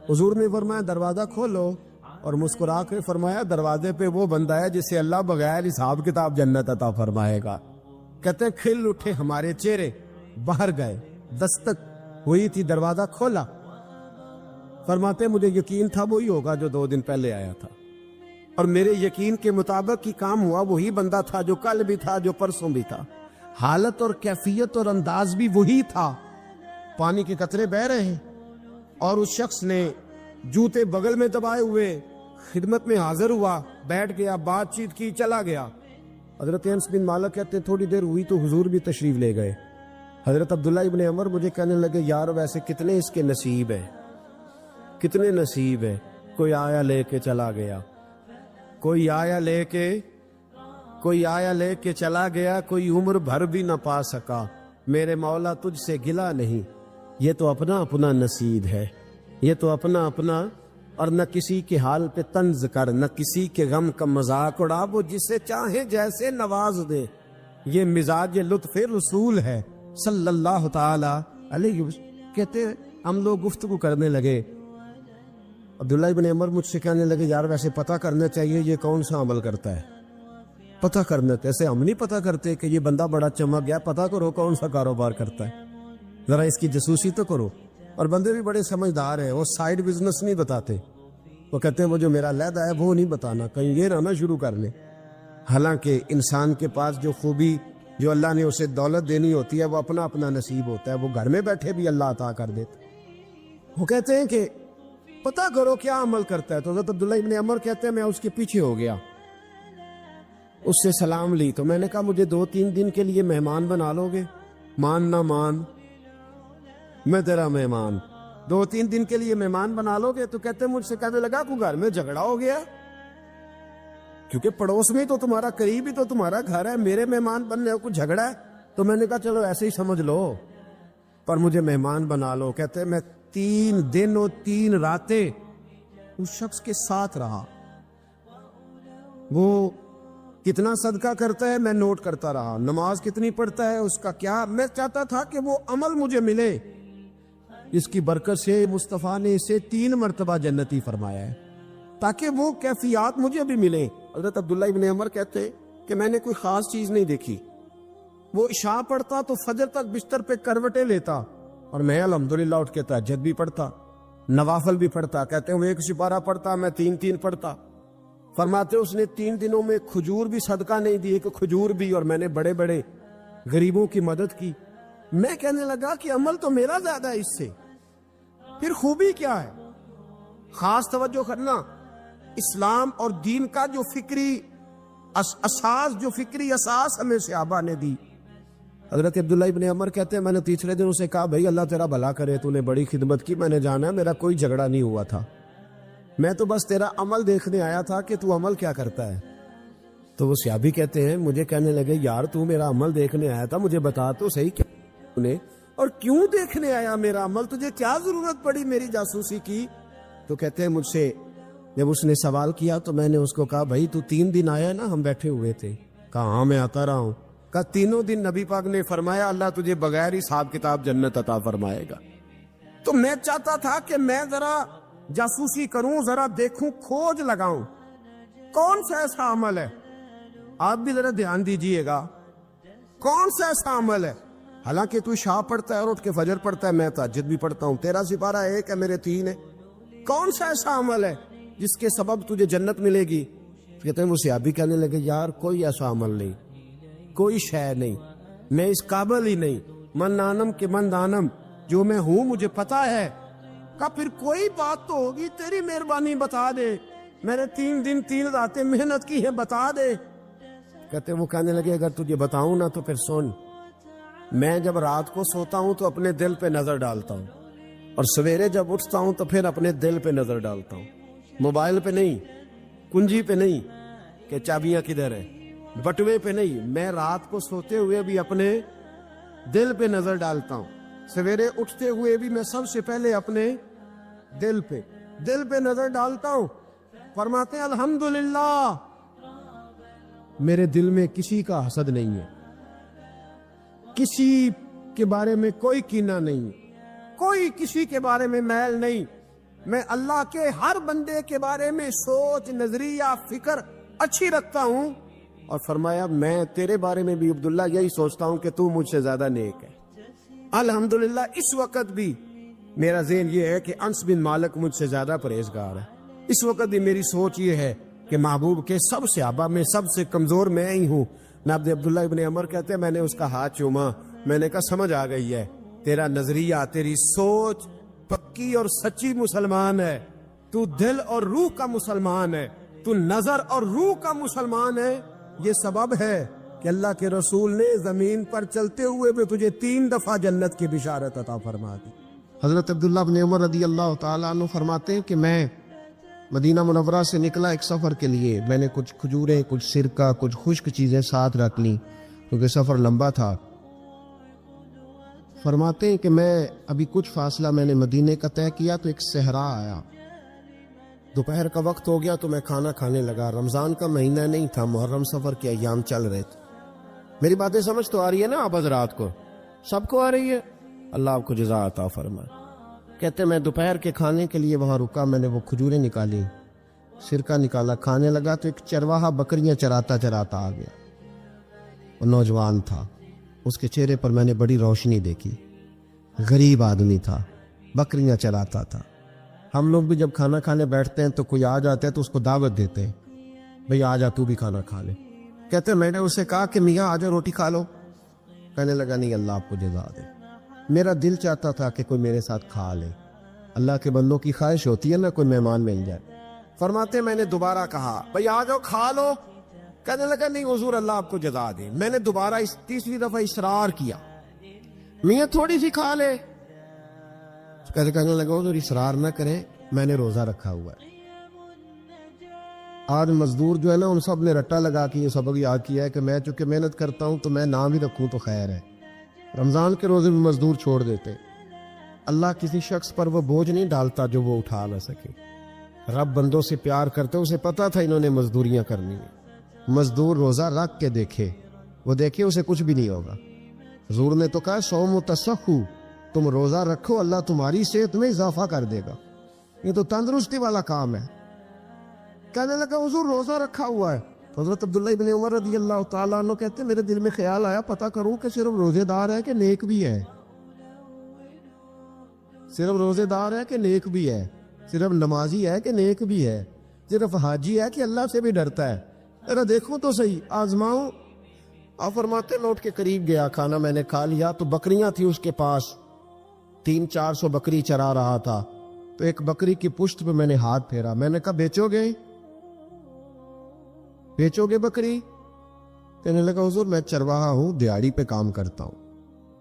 حضور نے فرمایا دروازہ کھولو، اور مسکرا کے فرمایا دروازے پہ وہ بندہ ہے جسے اللہ بغیر حساب کتاب جنت عطا فرمائے گا. کہتے ہیں کھل اٹھے ہمارے چہرے، باہر گئے، دستک ہوئی تھی، دروازہ کھولا. فرماتے مجھے یقین تھا وہی ہوگا جو 2 دن پہلے آیا تھا، اور میرے یقین کے مطابق ہی کام ہوا. وہی بندہ تھا جو کل بھی تھا، جو پرسوں بھی تھا، حالت اور کیفیت اور انداز بھی وہی تھا. پانی کے قطرے بہ رہے ہیں، اور اس شخص نے جوتے بغل میں دبائے ہوئے خدمت میں حاضر ہوا، بیٹھ گیا، بات چیت کی، چلا گیا. حضرت انس بن مالک کہتے ہیں تھوڑی دیر ہوئی تو حضور بھی تشریف لے گئے. حضرت عبداللہ ابن عمر مجھے کہنے لگے یار ویسے کتنے اس کے نصیب ہیں، کتنے نصیب ہیں. کوئی آیا لے کے چلا گیا، کوئی آیا لے کے چلا گیا، کوئی عمر بھر بھی نہ پا سکا. میرے مولا تجھ سے گلا نہیں، یہ تو اپنا اپنا نصیب ہے، یہ تو اپنا اپنا. اور نہ کسی کے حال پہ طنز کر، نہ کسی کے غم کا مذاق اڑا، وہ جسے چاہے جیسے نواز دے. یہ مزاج لطف رسول ہے صلی اللہ تعالی علیہ وسلم. کہتے ہم لوگ گفتگو کرنے لگے. عبداللہ ابن عمر مجھ سے کہنے لگے یار ویسے پتہ کرنا چاہیے یہ کون سا عمل کرتا ہے، پتہ کرنا. ایسے ہم نہیں پتہ کرتے کہ یہ بندہ بڑا چمک گیا، پتہ کرو کون سا کاروبار کرتا ہے، ذرا اس کی جاسوسی تو کرو. اور بندے بھی بڑے سمجھدار ہیں، وہ سائیڈ بزنس نہیں بتاتے، وہ کہتے ہیں وہ جو میرا علیحدہ ہے وہ نہیں بتانا، کہیں یہ نہ شروع کر لیں. حالانکہ انسان کے پاس جو خوبی، جو اللہ نے اسے دولت دینی ہوتی ہے، وہ اپنا اپنا نصیب ہوتا ہے، وہ گھر میں بیٹھے بھی اللہ عطا کر دیتا. وہ کہتے ہیں کہ پتہ کرو کیا عمل کرتا ہے. تو حضرت عبداللہ ابن عمر کہتے ہیں میں اس کے پیچھے ہو گیا، اس سے سلام لی. تو میں نے کہا مجھے 2-3 دن کے لیے مہمان بنا لو گے؟ مان نہ مان، میں تیرا مہمان. 2-3 دن کے لیے مہمان بنا لو گے؟ تو کہتے ہیں مجھ سے کہنے لگا کو گھر میں جھگڑا ہو گیا، کیونکہ پڑوس میں تو تمہارا، قریب ہی تو تمہارا گھر ہے، میرے مہمان بننے کو جھگڑا ہے. تو میں نے کہا چلو ایسے ہی سمجھ لو، پر مجھے مہمان بنا لو. کہتے ہیں میں 3 دن اور 3 راتیں اس شخص کے ساتھ رہا. وہ کتنا صدقہ کرتا ہے میں نوٹ کرتا رہا، نماز کتنی پڑھتا ہے اس کا کیا. میں چاہتا تھا کہ وہ عمل مجھے ملے، اس کی برکت سے مصطفیٰ نے اسے 3 مرتبہ جنتی فرمایا ہے، تاکہ وہ کیفیات مجھے بھی ملیں. حضرت عبداللہ ابن عمر کہتے کہ میں نے کوئی خاص چیز نہیں دیکھی. وہ عشاء پڑھتا تو فجر تک بستر پہ کروٹیں لیتا، اور میں الحمدللہ اٹھ کے تہجد بھی پڑھتا، نوافل بھی پڑھتا. کہتے ہیں وہ 1 سپارہ پڑھتا، میں 3 پڑھتا. فرماتے اس نے 3 دنوں میں کھجور بھی صدقہ نہیں دی، کہ کھجور بھی، اور میں نے بڑے بڑے غریبوں کی مدد کی. میں کہنے لگا کہ عمل تو میرا زیادہ ہے اس سے، پھر خوبی کیا ہے؟ خاص توجہ کرنا، اسلام اور دین کا جو فکری اساس، جو فکری اساس ہمیں صحابہ نے دی، حضرت عبداللہ ابن عمر کہتے ہیں میں نے تیسرے دن اسے کہا بھائی اللہ تیرا بھلا کرے، تو نے بڑی خدمت کی، میں نے جانا میرا کوئی جھگڑا نہیں ہوا تھا، میں تو بس تیرا عمل دیکھنے آیا تھا کہ تو عمل کیا کرتا ہے۔ تو وہ صحابی کہتے ہیں مجھے کہنے لگے یار تو میرا عمل دیکھنے آیا تھا، مجھے بتا تو صحیح کیا نے اور کیوں دیکھنے آیا میرا عمل، تجھے کیا ضرورت پڑی میری جاسوسی کی؟ تو کہتے ہیں مجھ سے جب اس نے سوال کیا تو میں نے اس کو کہا بھائی تو 3 دن آیا نا، ہم بیٹھے ہوئے تھے؟ کہا ہاں میں آتا رہا ہوں۔ کہا 3 دن نبی پاک نے فرمایا اللہ تجھے بغیر حساب کتاب جنت عطا فرمائے گا۔ تو میں چاہتا تھا کہ میں ذرا جاسوسی کروں، ذرا دیکھوں، کھوج لگاؤں کون سا ایسا عمل ہے، آپ بھی ذرا دھیان دیجئے گا کون سا ایسا عمل ہے، حالانکہ تو عشاء پڑھتا ہے اور اٹھ کے فجر پڑھتا ہے، میں تہجد بھی پڑھتا ہوں، تیرا سپارہ 1 ہے میرے 3 ہے، کون سا ایسا عمل ہے جس کے سبب تجھے جنت ملے گی؟ کہتے ہیں وہ صحابی کہنے لگے یار کوئی ایسا عمل نہیں، کوئی شے نہیں، میں اس قابل ہی نہیں، من نانم کے من دانم، جو میں ہوں مجھے پتا ہے۔ کہا پھر کوئی بات تو ہوگی، تیری مہربانی بتا دے، میں نے 3 دن 3 راتیں محنت کی ہے، بتا دے۔ کہتے وہ کہنے لگے اگر تجھے بتاؤں نا تو پھر سن، میں جب رات کو سوتا ہوں تو اپنے دل پہ نظر ڈالتا ہوں، اور سویرے جب اٹھتا ہوں تو پھر اپنے دل پہ نظر ڈالتا ہوں، موبائل پہ نہیں، کنجی پہ نہیں کہ چابیاں کدھر ہے، بٹوے پہ نہیں، میں رات کو سوتے ہوئے بھی اپنے دل پہ نظر ڈالتا ہوں، سویرے اٹھتے ہوئے بھی میں سب سے پہلے اپنے دل پہ نظر ڈالتا ہوں۔ فرماتے ہیں الحمدللہ میرے دل میں کسی کا حسد نہیں ہے، کسی کے بارے میں کوئی کینہ نہیں، کوئی کسی کے بارے میں میل نہیں، میں اللہ کے ہر بندے کے بارے میں سوچ، نظریہ، فکر اچھی رکھتا ہوں۔ اور فرمایا میں تیرے بارے میں بھی عبداللہ یہی سوچتا ہوں کہ تو مجھ سے زیادہ نیک ہے۔ الحمدللہ اس وقت بھی میرا ذہن یہ ہے کہ انس بن مالک مجھ سے زیادہ پرہیزگار ہے، اس وقت بھی میری سوچ یہ ہے کہ محبوب کے سب صحابہ میں سب سے کمزور میں ہی ہوں۔ نابد عبداللہ ابن عمر کہتے ہیں میں نے اس کا ہاتھ چوما، میں نے کہا سمجھ آ گئی ہے، تیرا نظریہ، تیری سوچ پکی اور سچی مسلمان ہے، تو دل اور روح کا مسلمان ہے، تو نظر اور روح کا مسلمان ہے۔ یہ سبب ہے کہ اللہ کے رسول نے زمین پر چلتے ہوئے بھی تجھے 3 دفعہ جنت کی بشارت عطا فرما دی۔ حضرت عبداللہ بن عمر رضی اللہ تعالیٰ عنہ فرماتے ہیں کہ میں مدینہ منورہ سے نکلا ایک سفر کے لیے، میں نے کچھ کھجوریں، کچھ سرکہ، کچھ خشک چیزیں ساتھ رکھ لیں کیونکہ سفر لمبا تھا۔ فرماتے ہیں کہ میں ابھی کچھ فاصلہ میں نے مدینے کا طے کیا تو ایک صحرا آیا، دوپہر کا وقت ہو گیا تو میں کھانا کھانے لگا، رمضان کا مہینہ نہیں تھا، محرم سفر کے ایام چل رہے تھے۔ میری باتیں سمجھ تو آ رہی ہے نا آپ حضرات کو؟ سب کو آ رہی ہے؟ اللہ آپ کو جزا عطا فرمائے۔ کہتے میں دوپہر کے کھانے کے لیے وہاں رکا، میں نے وہ کھجوریں نکالی، سرکہ نکالا، کھانے لگا تو ایک چرواہا بکریاں چراتا چراتا آ گیا، وہ نوجوان تھا، اس کے چہرے پر میں نے بڑی روشنی دیکھی، غریب آدمی تھا، بکریاں چراتا تھا۔ ہم لوگ بھی جب کھانا کھانے بیٹھتے ہیں تو کوئی آ جاتا ہے تو اس کو دعوت دیتے ہیں، بھئی آ جا تو بھی کھانا کھا لے۔ کہتے میں نے اسے کہا کہ میاں آ جا روٹی کھا لو، کہنے لگا نہیں اللہ آپ کو جزا دے، میرا دل چاہتا تھا کہ کوئی میرے ساتھ کھا لے، اللہ کے بندوں کی خواہش ہوتی ہے نا کوئی مہمان مل جائے۔ فرماتے میں نے دوبارہ کہا بھئی آ جاؤ کھا لو، کہنے لگا نہیں حضور اللہ آپ کو جزا دے۔ میں نے دوبارہ 3 دفعہ اصرار کیا، میاں تھوڑی سی کھا لے، کہنے لگا حضور اصرار نہ کریں، میں نے روزہ رکھا ہوا ہے۔ آج مزدور جو ہے نا ان سب نے رٹا لگا کے یہ سبق یاد کیا ہے کہ میں چونکہ محنت کرتا ہوں تو میں نام ہی رکھوں تو خیر ہے، رمضان کے روزے بھی مزدور چھوڑ دیتے۔ اللہ کسی شخص پر وہ بوجھ نہیں ڈالتا جو وہ اٹھا نہ سکے، رب بندوں سے پیار کرتے، اسے پتا تھا انہوں نے مزدوریاں کرنی ہیں۔ مزدور روزہ رکھ کے دیکھے، وہ دیکھے اسے کچھ بھی نہیں ہوگا۔ حضور نے تو کہا صوم و تصحو، تم روزہ رکھو اللہ تمہاری صحت میں اضافہ کر دے گا، یہ تو تندرستی والا کام ہے۔ کہنے لگا حضور روزہ رکھا ہوا ہے۔ حضرت عبداللہ ابن عمر رضی اللہ تعالیٰ عنہ کہتے ہیں میرے دل میں خیال آیا پتہ کروں کہ صرف روزے دار ہے کہ نیک بھی ہے، صرف روزے دار ہے کہ نیک بھی ہے، صرف نمازی ہے کہ نیک بھی ہے، صرف حاجی ہے کہ اللہ سے بھی ڈرتا ہے، ذرا دیکھوں تو صحیح، آزماؤں۔ آپ فرماتے لوٹ کے قریب گیا، کھانا میں نے کھا لیا تو بکریاں تھی اس کے پاس، 300-400 بکری چرا رہا تھا، تو ایک بکری کی پشت پہ میں نے ہاتھ پھیرا، میں نے کہا بیچو گے بکری؟ کہنے لگا حضور میں چرواہا ہوں، دیہڑی پہ کام کرتا ہوں،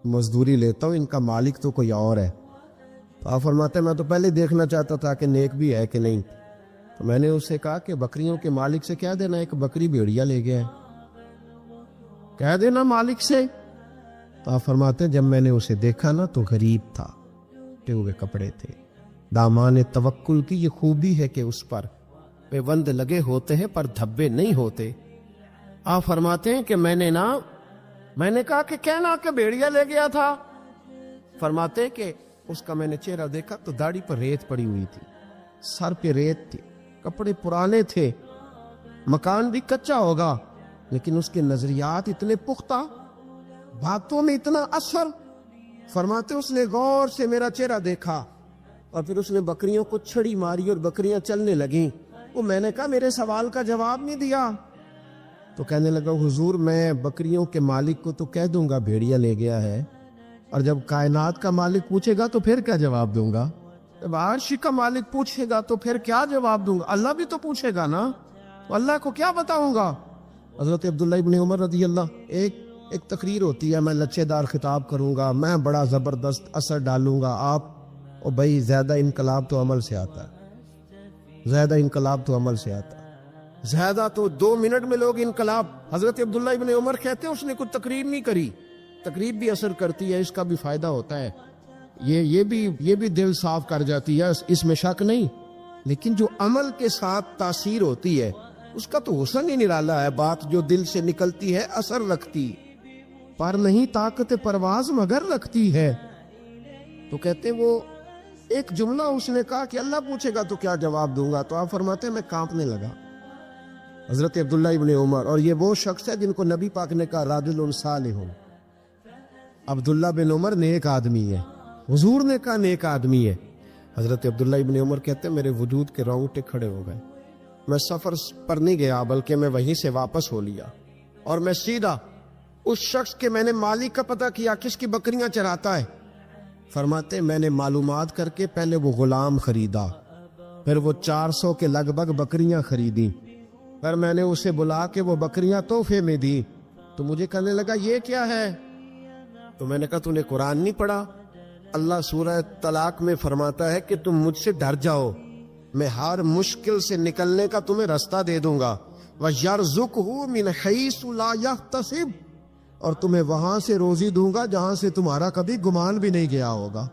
مزدوری لیتا ہوں، ان کا مالک تو کوئی اور ہے۔ تو آپ فرماتے ہیں میں تو پہلے دیکھنا چاہتا تھا کہ نیک بھی ہے کہ نہیں۔ تو میں نے اس سے کہا کہ بکریوں کے مالک سے کہہ دینا ایک بکری بھیڑیا لے گیا ہے، کہہ دینا مالک سے۔ تو آپ فرماتے ہیں جب میں نے اسے دیکھا نا تو غریب تھا، ٹے ہوئے کپڑے تھے۔ دامان توکل کی یہ خوبی ہے کہ اس پر پیوند لگے ہوتے ہیں پر دھبے نہیں ہوتے۔ آپ فرماتے ہیں کہ میں نے کہا کہ کہنا کہ بھیڑیا لے گیا تھا۔ فرماتے ہیں کہ اس کا میں نے چہرہ دیکھا تو داڑھی پر ریت پڑی ہوئی تھی، سر پہ ریت تھی، کپڑے پرانے تھے، مکان بھی کچا ہوگا، لیکن اس کے نظریات اتنے پختہ، باتوں میں اتنا اثر۔ فرماتے اس نے غور سے میرا چہرہ دیکھا اور پھر اس نے بکریوں کو چھڑی ماری اور بکریاں چلنے لگیں۔ وہ میں نے کہا میرے سوال کا جواب نہیں دیا۔ تو کہنے لگا حضور میں بکریوں کے مالک کو تو کہہ دوں گا بھیڑیا لے گیا ہے، اور جب کائنات کا مالک پوچھے گا تو پھر کیا جواب دوں گا؟ جب عرش کا مالک پوچھے گا تو پھر کیا جواب دوں گا؟ اللہ بھی تو پوچھے گا نا، تو اللہ کو کیا بتاؤں گا؟ حضرت عبداللہ ابن عمر رضی اللہ، ایک تقریر ہوتی ہے، میں لچے دار خطاب کروں گا، میں بڑا زبردست اثر ڈالوں گا، آپ اور بھائی زیادہ انقلاب تو عمل سے آتا ہے، زیادہ انقلاب تو عمل سے آتا ہے، زیادہ تو 2 منٹ میں لوگ انقلاب۔ حضرت عبداللہ ابن عمر کہتے ہیں اس نے کوئی تقریر نہیں کری، تقریر بھی اثر کرتی ہے، اس کا بھی فائدہ ہوتا ہے، یہ بھی دل صاف کر جاتی ہے، اس میں شک نہیں، لیکن جو عمل کے ساتھ تاثیر ہوتی ہے اس کا تو حسن ہی نرالا ہے۔ بات جو دل سے نکلتی ہے اثر رکھتی، پر نہیں طاقت پرواز مگر رکھتی ہے۔ تو کہتے ہیں وہ ایک جملہ اس نے کہا کہ اللہ پوچھے گا تو کیا جواب دوں گا؟ تو آپ فرماتے ہیں میں کانپنے لگا۔ حضرت عبداللہ ابن عمر، اور یہ وہ شخص ہے جن کو نبی پاک نے کہا راجل صالح۔ عبداللہ بن عمر نیک آدمی ہے، حضور نے کہا نیک آدمی ہے۔ حضرت عبداللہ ابن عمر کہتے ہیں میرے وجود کے رونگٹے کھڑے ہو گئے، میں سفر پر نہیں گیا بلکہ میں وہیں سے واپس ہو لیا، اور میں سیدھا اس شخص کے میں نے مالک کا پتہ کیا کس کی بکریاں چراتا ہے۔ فرماتے میں نے معلومات کر کے پہلے وہ غلام خریدا، پھر وہ 400 کے لگ بھگ بکریاں خریدی، پھر میں نے اسے بلا کے وہ بکریاں تحفے میں دی۔ تو مجھے کہنے لگا یہ کیا ہے؟ تو میں نے کہا تو نے قرآن نہیں پڑھا؟ اللہ سورہ طلاق میں فرماتا ہے کہ تم مجھ سے ڈر جاؤ، میں ہر مشکل سے نکلنے کا تمہیں راستہ دے دوں گا، وَيَرْزُقْهُ مِنْ حَيْثُ لَا يَحْتَسِبُ، اور تمہیں وہاں سے روزی دوں گا جہاں سے تمہارا کبھی گمان بھی نہیں گیا ہوگا۔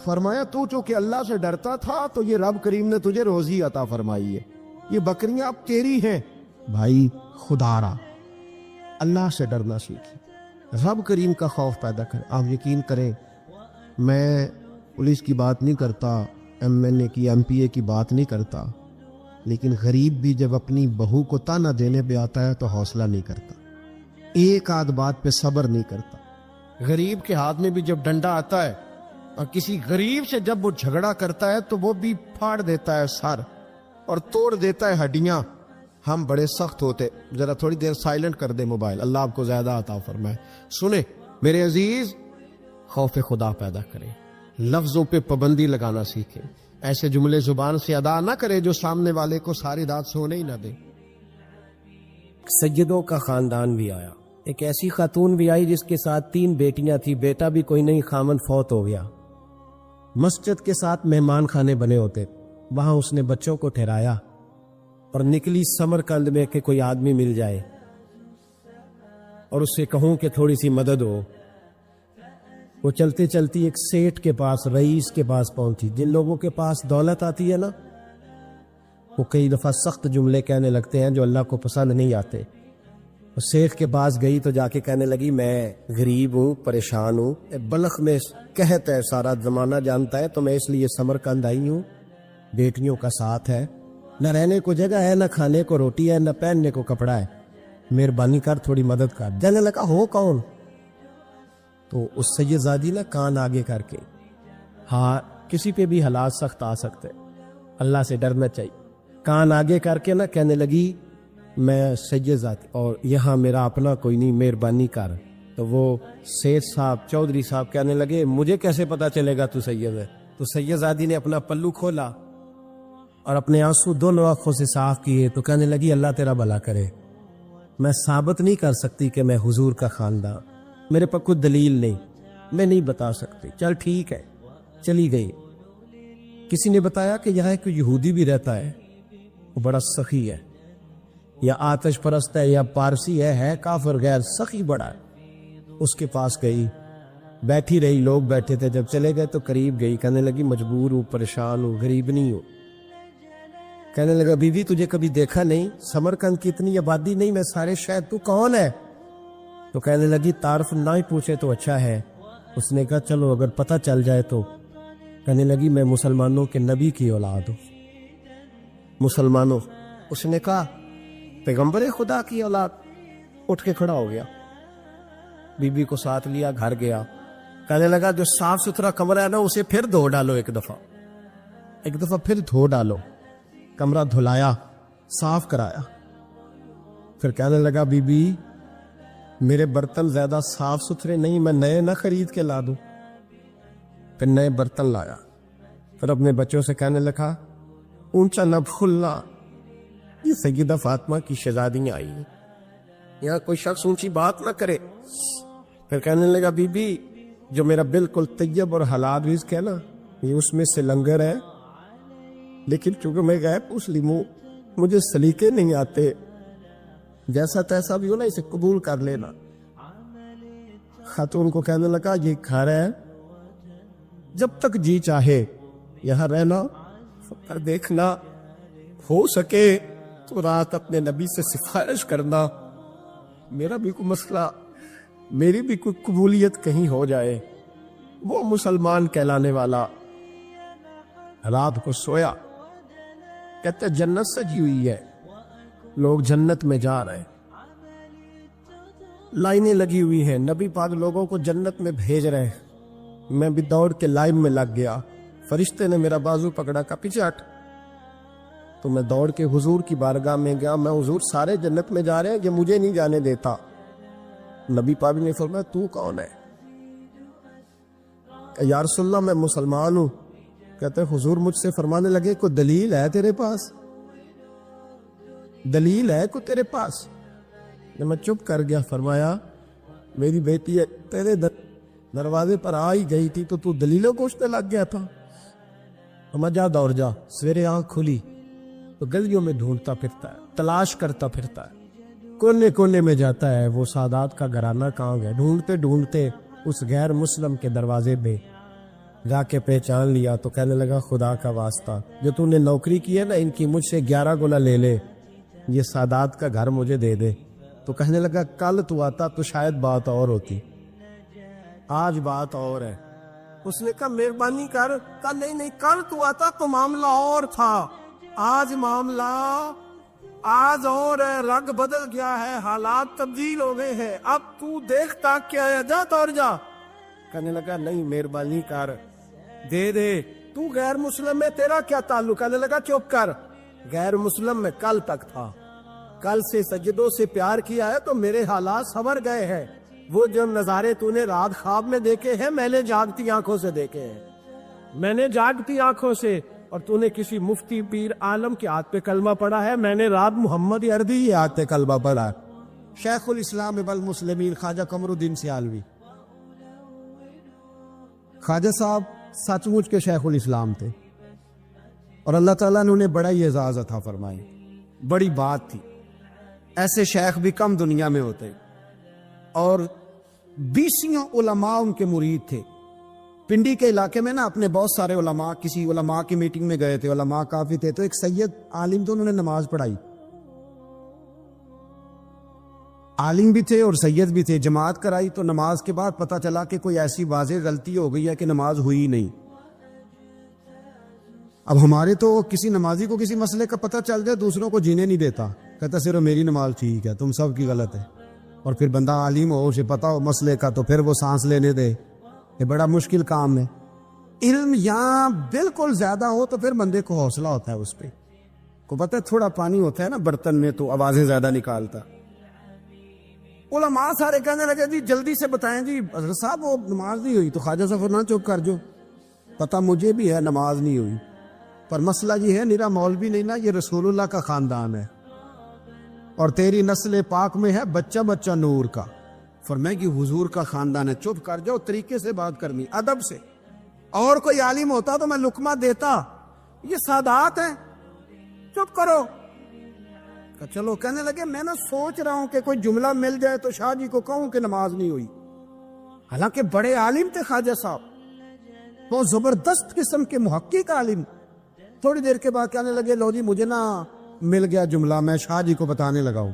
فرمایا تو چونکہ اللہ سے ڈرتا تھا تو یہ رب کریم نے تجھے روزی عطا فرمائی ہے، یہ بکریاں اب تیری ہیں۔ بھائی خدا را اللہ سے ڈرنا سیکھیں، رب کریم کا خوف پیدا کریں۔ آپ یقین کریں میں پولیس کی بات نہیں کرتا، MNA کی MP A کی بات نہیں کرتا، لیکن غریب بھی جب اپنی بہو کو تانا دینے پہ آتا ہے تو حوصلہ نہیں کرتا، ایک آدھ بات پہ صبر نہیں کرتا۔ غریب کے ہاتھ میں بھی جب ڈنڈا آتا ہے اور کسی غریب سے جب وہ جھگڑا کرتا ہے تو وہ بھی پھاڑ دیتا ہے سر اور توڑ دیتا ہے ہڈیاں۔ ہم بڑے سخت ہوتے۔ ذرا تھوڑی دیر سائلنٹ کر دے موبائل، اللہ آپ کو زیادہ عطا فرمائے۔ سنیں میرے عزیز، خوف خدا پیدا کریں، لفظوں پہ پابندی لگانا سیکھیں، ایسے جملے زبان سے ادا نہ کرے جو سامنے والے کو ساری رات سونے ہی نہ دے۔ سیدوں کا خاندان بھی آیا، ایک ایسی خاتون بھی آئی جس کے ساتھ 3 بیٹیاں تھی، بیٹا بھی کوئی نہیں، خامن فوت ہو گیا۔ مسجد کے ساتھ مہمان خانے بنے ہوتے، وہاں اس نے بچوں کو ٹھہرایا اور نکلی سمرقند میں کہ کوئی آدمی مل جائے اور اس سے کہوں کہ تھوڑی سی مدد ہو۔ وہ چلتے چلتی ایک سیٹ کے پاس، رئیس کے پاس پہنچی۔ جن لوگوں کے پاس دولت آتی ہے نا، وہ کئی دفعہ سخت جملے کہنے لگتے ہیں جو اللہ کو پسند نہیں آتے۔ وہ سیٹ کے پاس گئی تو جا کے کہنے لگی میں غریب ہوں، پریشان ہوں، بلخ میں قحط ہے، سارا زمانہ جانتا ہے، تو میں اس لیے سمرقند آئی ہوں، بیٹیوں کا ساتھ ہے، نہ رہنے کو جگہ ہے، نہ کھانے کو روٹی ہے، نہ پہننے کو کپڑا ہے، مہربانی کر تھوڑی مدد کر۔ جانے لگا ہو کون؟ تو اس سید زادی نے کان آگے کر کے، ہاں کسی پہ بھی حالات سخت آ سکتے، اللہ سے ڈرنا چاہیے، کان آگے کر کے نہ کہنے لگی میں سید زادی اور یہاں میرا اپنا کوئی نہیں، مہربانی کر۔ تو وہ سید صاحب، چودھری صاحب کہنے لگے مجھے کیسے پتا چلے گا تو سید ہے؟ تو سید زادی نے اپنا پلو کھولا اور اپنے آنسو دونوں آنکھوں سے صاف کیے تو کہنے لگی اللہ تیرا بھلا کرے، میں ثابت نہیں کر سکتی کہ میں حضور کا خاندان، میرے پاس کوئی دلیل نہیں، میں نہیں بتا سکتی۔ چل ٹھیک ہے، چلی گئی۔ کسی نے بتایا کہ یہاں ایک یہودی بھی رہتا ہے، وہ بڑا سخی ہے، یا آتش پرست ہے یا پارسی ہے کافر غیر، سخی بڑا ہے۔ اس کے پاس گئی، بیٹھی رہی، لوگ بیٹھے تھے، جب چلے گئے تو قریب گئی، کہنے لگی مجبور ہوں، پریشان ہوں، غریب نہیں ہوں۔ کہنے لگا بی بی تجھے کبھی دیکھا نہیں، سمرقند کی اتنی آبادی نہیں، میں سارے شہر، تو کون ہے؟ تو کہنے لگی تعارف نہ ہی پوچھے تو اچھا ہے۔ اس نے کہا چلو اگر پتہ چل جائے تو۔ کہنے لگی میں مسلمانوں کے نبی کی اولاد ہوں۔ مسلمانوں؟ اس نے کہا پیغمبر خدا کی اولاد۔ اٹھ کے کھڑا ہو گیا، بی بی کو ساتھ لیا، گھر گیا، کہنے لگا جو صاف ستھرا کمرہ ہے نا اسے پھر دھو ڈالو، ایک دفعہ پھر دھو ڈالو۔ کمرہ دھلایا، صاف کرایا، پھر کہنے لگا بی بی میرے برتن زیادہ صاف ستھرے نہیں، میں نئے نہ خرید کے لا دوں۔ پھر نئے برتن لایا، پھر اپنے بچوں سے کہنے لگا اونچا نہ بھولنا، یہ سیدہ فاطمہ کی شہزادیاں آئی ہیں، یہاں کوئی شخص اونچی بات نہ کرے۔ پھر کہنے لگا بی بی جو میرا بالکل طیب اور حلال رزق ہے نا، یہ اس میں سے لنگر ہے، لیکن چونکہ میں غیر مسلم ہوں، مجھے سلیقے نہیں آتے، جیسا تیسا بھی ہو نا اسے قبول کر لینا۔ خاتون کو کہنے لگا یہ گھر ہے، جب تک جی چاہے یہاں رہنا، پر دیکھنا ہو سکے تو رات اپنے نبی سے سفارش کرنا، میرا بھی کوئی مسئلہ، میری بھی کوئی قبولیت کہیں ہو جائے۔ وہ مسلمان کہلانے والا رات کو سویا، کہتے جنت سجی ہوئی ہے، لوگ جنت میں جا رہے، لائنیں لگی ہوئی ہیں، نبی پاک لوگوں کو جنت میں بھیج رہے ہیں۔ میں بھی دوڑ کے لائن میں لگ گیا، فرشتے نے میرا بازو پکڑا، کا پیچھے ہٹ۔ تو میں دوڑ کے حضور کی بارگاہ میں گیا، میں حضور سارے جنت میں جا رہے ہیں، یہ مجھے نہیں جانے دیتا۔ نبی پاک نے فرمایا تو کون ہے؟ کہ یا رسول اللہ میں مسلمان ہوں۔ کہتے حضور مجھ سے فرمانے لگے کوئی دلیل ہے تیرے پاس؟ دلیل ہے کوئی تیرے پاس؟ میں چپ کر گیا۔ فرمایا میری بیٹی ہے تیرے دروازے پر آ ہی گئی تھی تو دلیلوں کوشنے لگ گیا تھا۔ فرمایا جا دوڑ جا۔ سویرے آنکھ کھلی تو گلیوں میں ڈھونڈتا پھرتا ہے، تلاش کرتا پھرتا ہے، کونے کونے میں جاتا ہے وہ سادات کا گھرانہ کہاں گیا۔ ڈھونڈتے ڈھونڈتے اس غیر مسلم کے دروازے پہ جا کے پہچان لیا تو کہنے لگا خدا کا واسطہ جو تو نے نوکری کی ہے نا ان کی مجھ سے 11 گنا لے لے، یہ سادات کا گھر مجھے دے دے۔ تو کہنے لگا کل تو آتا تو شاید بات اور ہوتی، آج بات اور ہے۔ اس نے کہا مہربانی کر، کہا نہیں کل تو آتا تو معاملہ اور تھا، آج معاملہ آج اور ہے، رنگ بدل گیا ہے، حالات تبدیل ہو گئے ہیں، اب تو دیکھتا کیا ہے، جا توڑ جا۔ کہنے لگا نہیں مہربانی کر دے دے، تو غیر مسلم میں تیرا کیا تعلق؟ کہنے لگا چپ کر، غیر مسلم میں کل تک تھا، کل سے سجدوں سے پیار کیا ہے تو میرے حالات سنور گئے ہیں، وہ جو نظارے تو نے رات خواب میں دیکھے ہیں میں نے جاگتی آنکھوں سے دیکھے ہیں، میں نے جاگتی آنکھوں سے، اور تو نے کسی مفتی پیر عالم کے ہاتھ پہ کلمہ پڑھا ہے، میں نے رات محمد اردی کے ہاتھ پہ کلمہ پڑھا ہے۔ شیخ الاسلام ابن المسلمین خواجہ قمر الدین سیالوی، خواجہ صاحب سچ مچ کے شیخ الاسلام تھے، اور اللہ تعالیٰ نے انہیں بڑا ہی اعزاز عطا فرمائی، بڑی بات تھی، ایسے شیخ بھی کم دنیا میں ہوتے، اور 20 علماء ان کے مرید تھے۔ پنڈی کے علاقے میں نا اپنے بہت سارے علماء، کسی علماء کی میٹنگ میں گئے تھے، علماء کافی تھے، تو ایک سید عالم تو انہوں نے نماز پڑھائی، عالم بھی تھے اور سید بھی تھے، جماعت کرائی، تو نماز کے بعد پتہ چلا کہ کوئی ایسی واضح غلطی ہو گئی ہے کہ نماز ہوئی نہیں۔ اب ہمارے تو کسی نمازی کو کسی مسئلے کا پتہ چل جائے دوسروں کو جینے نہیں دیتا، کہتا صرف میری نماز ٹھیک ہے، تم سب کی غلط ہے، اور پھر بندہ عالم ہو، اسے پتہ ہو مسئلے کا، تو پھر وہ سانس لینے دے، یہ بڑا مشکل کام ہے۔ علم یہاں بالکل زیادہ ہو تو پھر بندے کو حوصلہ ہوتا ہے، اس پہ کو پتہ ہے تھوڑا پانی ہوتا ہے نا برتن میں تو آوازیں زیادہ نکالتا۔ علماء سارے کہنے لگے جی جلدی سے بتائیں جی حضرت صاحب وہ نماز نہیں ہوئی، تو خواجہ صاحب نہ چپ کر جو، پتہ مجھے بھی ہے نماز نہیں ہوئی، پر مسئلہ یہ ہے میرا مولوی نہیں نا، یہ رسول اللہ کا خاندان ہے، اور تیری نسل پاک میں ہے بچہ بچہ نور کا. فرمائے کہ حضور کا خاندان ہے. چپ کر جاؤ, طریقے سے بات کرنی, ادب سے. اور کوئی عالم ہوتا تو میں لقمہ دیتا, یہ سادات ہیں, چپ کرو. چلو کہنے لگے میں نا سوچ رہا ہوں کہ کوئی جملہ مل جائے تو شاہ جی کو کہوں کہ نماز نہیں ہوئی. حالانکہ بڑے عالم تھے خواجہ صاحب, وہ زبردست قسم کے محقق عالم. تھوڑی دیر کے بعد کہنے لگے لو جی مجھے نا مل گیا جملہ, میں شاہ جی کو بتانے لگا ہوں.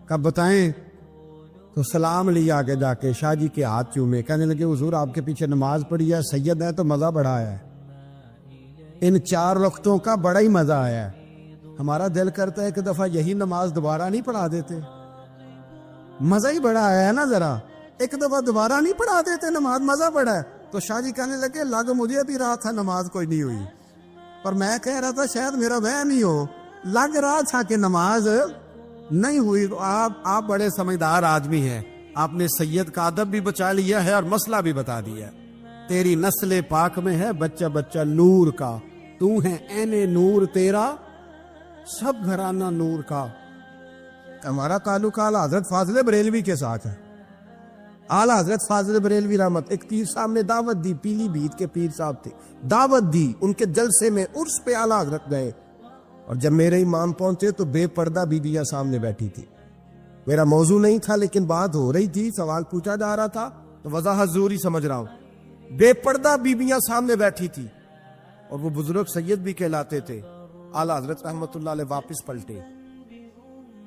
کب بتائیں؟ تو سلام لیا آگے جا کے, شاہ جی کے ہاتھ چومے. کہنے لگے حضور آپ کے پیچھے نماز پڑھی ہے, سید ہے تو مزہ بڑا آیا ہے, ان 4 وقتوں کا بڑا ہی مزہ آیا ہے. ہمارا دل کرتا ہے کہ دفعہ یہی نماز دوبارہ نہیں پڑھا دیتے, مزہ ہی بڑا آیا ہے نا, ذرا ایک دفعہ دوبارہ نہیں پڑھا دیتے نماز, مزہ بڑا ہے. تو شاہ جی کہنے لگے لگ مجھے بھی رہا تھا نماز کوئی نہیں ہوئی, پر میں کہہ رہا تھا شاید میرا وہم ہی ہو, لگ رہا تھا کہ نماز نہیں ہوئی. تو آپ بڑے سمجھدار آدمی ہیں, آپ نے سید کا ادب بھی بچا لیا ہے اور مسئلہ بھی بتا دیا ہے. تیری نسل پاک میں ہے بچہ بچہ نور کا, تو ہے عین نور تیرا سب گھرانہ نور کا. ہمارا تعلق اعلی حضرت فاضل بریلوی کے ساتھ ہے. اعلی حضرت فاضل بریلوی رحمت, ایک پیر صاحب نے دعوت دی, پیلی بھیت کے پیر صاحب تھے, دعوت دی, ان کے جلسے میں عرس پہ اعلی حضرت گئے, اور جب میرے امام پہنچے تو بے پردہ بیویاں سامنے بیٹھی تھی. میرا موضوع نہیں تھا لیکن بات ہو رہی تھی, سوال پوچھا جا رہا تھا تو وضاحت ضروری سمجھ رہا ہوں. بے پردہ بیویاں سامنے بیٹھی تھی, اور وہ بزرگ سید بھی کہلاتے تھے. اعلی حضرت رحمت اللہ علیہ واپس پلٹے,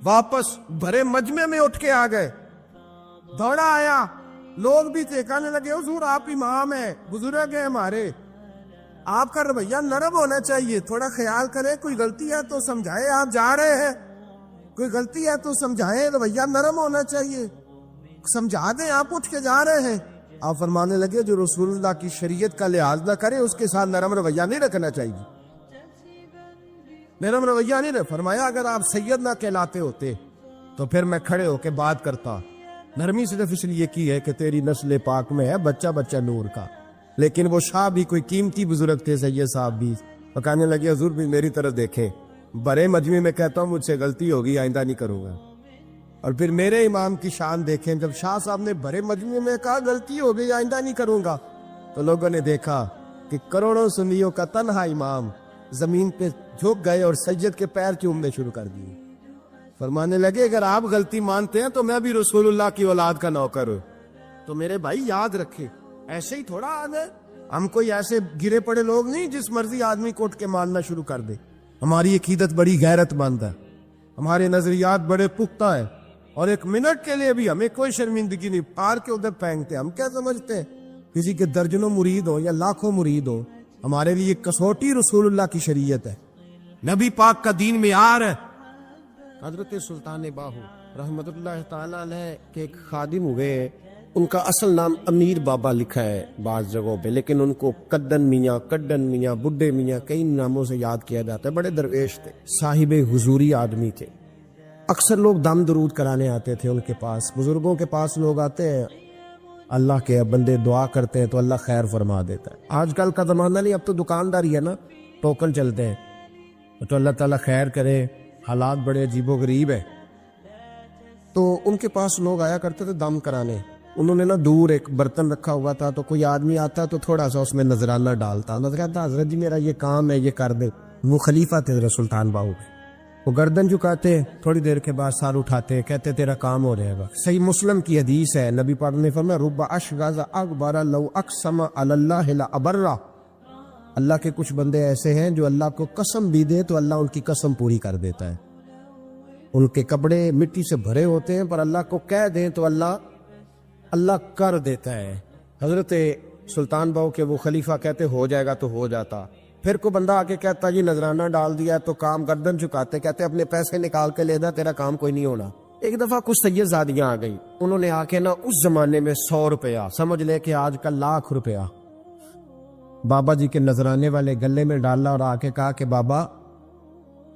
واپس بھرے مجمع میں اٹھ کے آ گئے, دوڑا آیا, لوگ بھی تھے, کہنے لگے حضور آپ امام ہیں, بزرگ ہیں ہمارے, آپ کا رویہ نرم ہونا چاہیے, تھوڑا خیال کریں, کوئی غلطی ہے تو سمجھائے, آپ جا رہے ہیں, کوئی غلطی ہے تو سمجھائے, رویہ نرم ہونا چاہیے, سمجھا دیں, آپ اٹھ کے جا رہے ہیں. آپ فرمانے لگے جو رسول اللہ کی شریعت کا لحاظ نہ کرے اس کے ساتھ نرم رویہ نہیں رکھنا چاہیے, نرم رویہ نہیں رکھ. فرمایا اگر آپ سید نہ کہلاتے ہوتے تو پھر میں کھڑے ہو کے بات کرتا, نرمی صرف اس لیے کی ہے کہ تیری نسل پاک میں ہے بچہ بچہ نور کا. لیکن وہ شاہ بھی کوئی قیمتی بزرگ تھے, سید صاحب بھی, وہ کہنے لگے حضور بھی میری طرف دیکھیں, بڑے مجمع میں کہتا ہوں مجھ سے غلطی ہوگی, آئندہ نہیں کروں گا. اور پھر میرے امام کی شان دیکھیں, جب شاہ صاحب نے بڑے مجمع میں کہا غلطی ہو گئی آئندہ نہیں کروں گا, تو لوگوں نے دیکھا کہ کروڑوں سنیوں کا تنہا امام زمین پہ جھک گئے اور سید کے پیر چومنے شروع کر دیے. فرمانے لگے اگر آپ غلطی مانتے ہیں تو میں بھی رسول اللہ کی اولاد کا نوکر ہوں. تو میرے بھائی یاد رکھے, ایسے ہی تھوڑا آ گئے, ہم کوئی ایسے گرے پڑے لوگ نہیں جس مرضی آدمی کو اٹھ کے ماننا شروع کر دے. ہماری عقیدت بڑی غیرت مند ہے, ہمارے نظریات بڑے پختہ ہیں, اور ایک منٹ کے لیے بھی ہمیں کوئی شرمندگی نہیں, پار کے ادھر پھینکتے. ہم کیا سمجھتے ہیں کسی کے درجنوں مرید ہو یا لاکھوں مرید ہو, ہمارے لیے کسوٹی رسول اللہ کی شریعت ہے, نبی پاک کا دین معیار ہے. حضرت سلطان باہو رحمت اللہ تعالیٰ علیہ کے ایک خادم ہوئے, ان کا اصل نام امیر بابا لکھا ہے بعض جگہوں پہ, لیکن ان کو کڈن میاں, کڈن میاں, بڈھے میاں, کئی ناموں سے یاد کیا جاتا ہے. بڑے درویش تھے, صاحب حضوری آدمی تھے. اکثر لوگ دم درود کرانے آتے تھے ان کے پاس. بزرگوں کے پاس لوگ آتے ہیں, اللہ کے بندے دعا کرتے ہیں تو اللہ خیر فرما دیتا ہے. آج کل کا زمانہ نہیں, اب تو دکانداری ہے نا, ٹوکن چلتے ہیں, تو اللہ تعالیٰ خیر کرے. حالات بڑے عجیب و غریب ہے. تو ان کے پاس لوگ آیا کرتے تھے دم کرانے. انہوں نے نا دور ایک برتن رکھا ہوا تھا, تو کوئی آدمی آتا تو تھوڑا سا اس میں نذرانہ ڈالتا, کہتا حضرت جی میرا یہ کام ہے, یہ کر دے. وہ خلیفہ تھے حضرت سلطان باہو کے, وہ گردن جھکاتے, تھوڑی دیر کے بعد سار اٹھاتے, کہتے تیرا کام ہو جائے گا. صحیح مسلم کی حدیث ہے, نبی پاک نے فرمایا رب اشغاز اکبر لو اقسم علی اللہ لابرہ. اللہ کے کچھ بندے ایسے ہیں جو اللہ کو قسم بھی دے تو اللہ ان کی قسم پوری کر دیتا ہے. ان کے کپڑے مٹی سے بھرے ہوتے ہیں, پر اللہ کو کہہ دیں تو اللہ کر دیتا ہے. حضرت سلطان باہو کے وہ خلیفہ کہتے ہو جائے گا تو ہو جاتا. پھر کوئی بندہ آ کے کہتا جی نذرانہ ڈال دیا تو کام, گردن چکاتے, کہتے اپنے پیسے نکال کے لے دا, تیرا کام کوئی نہیں ہونا. ایک دفعہ کچھ سید زادیاں آ گئی, انہوں نے آ کے نا اس زمانے میں 100 روپیہ, سمجھ لے کہ آج کل 1,00,000 روپیہ, بابا جی کے نذرانے والے گلے میں ڈالا اور آ کے کہا کہ بابا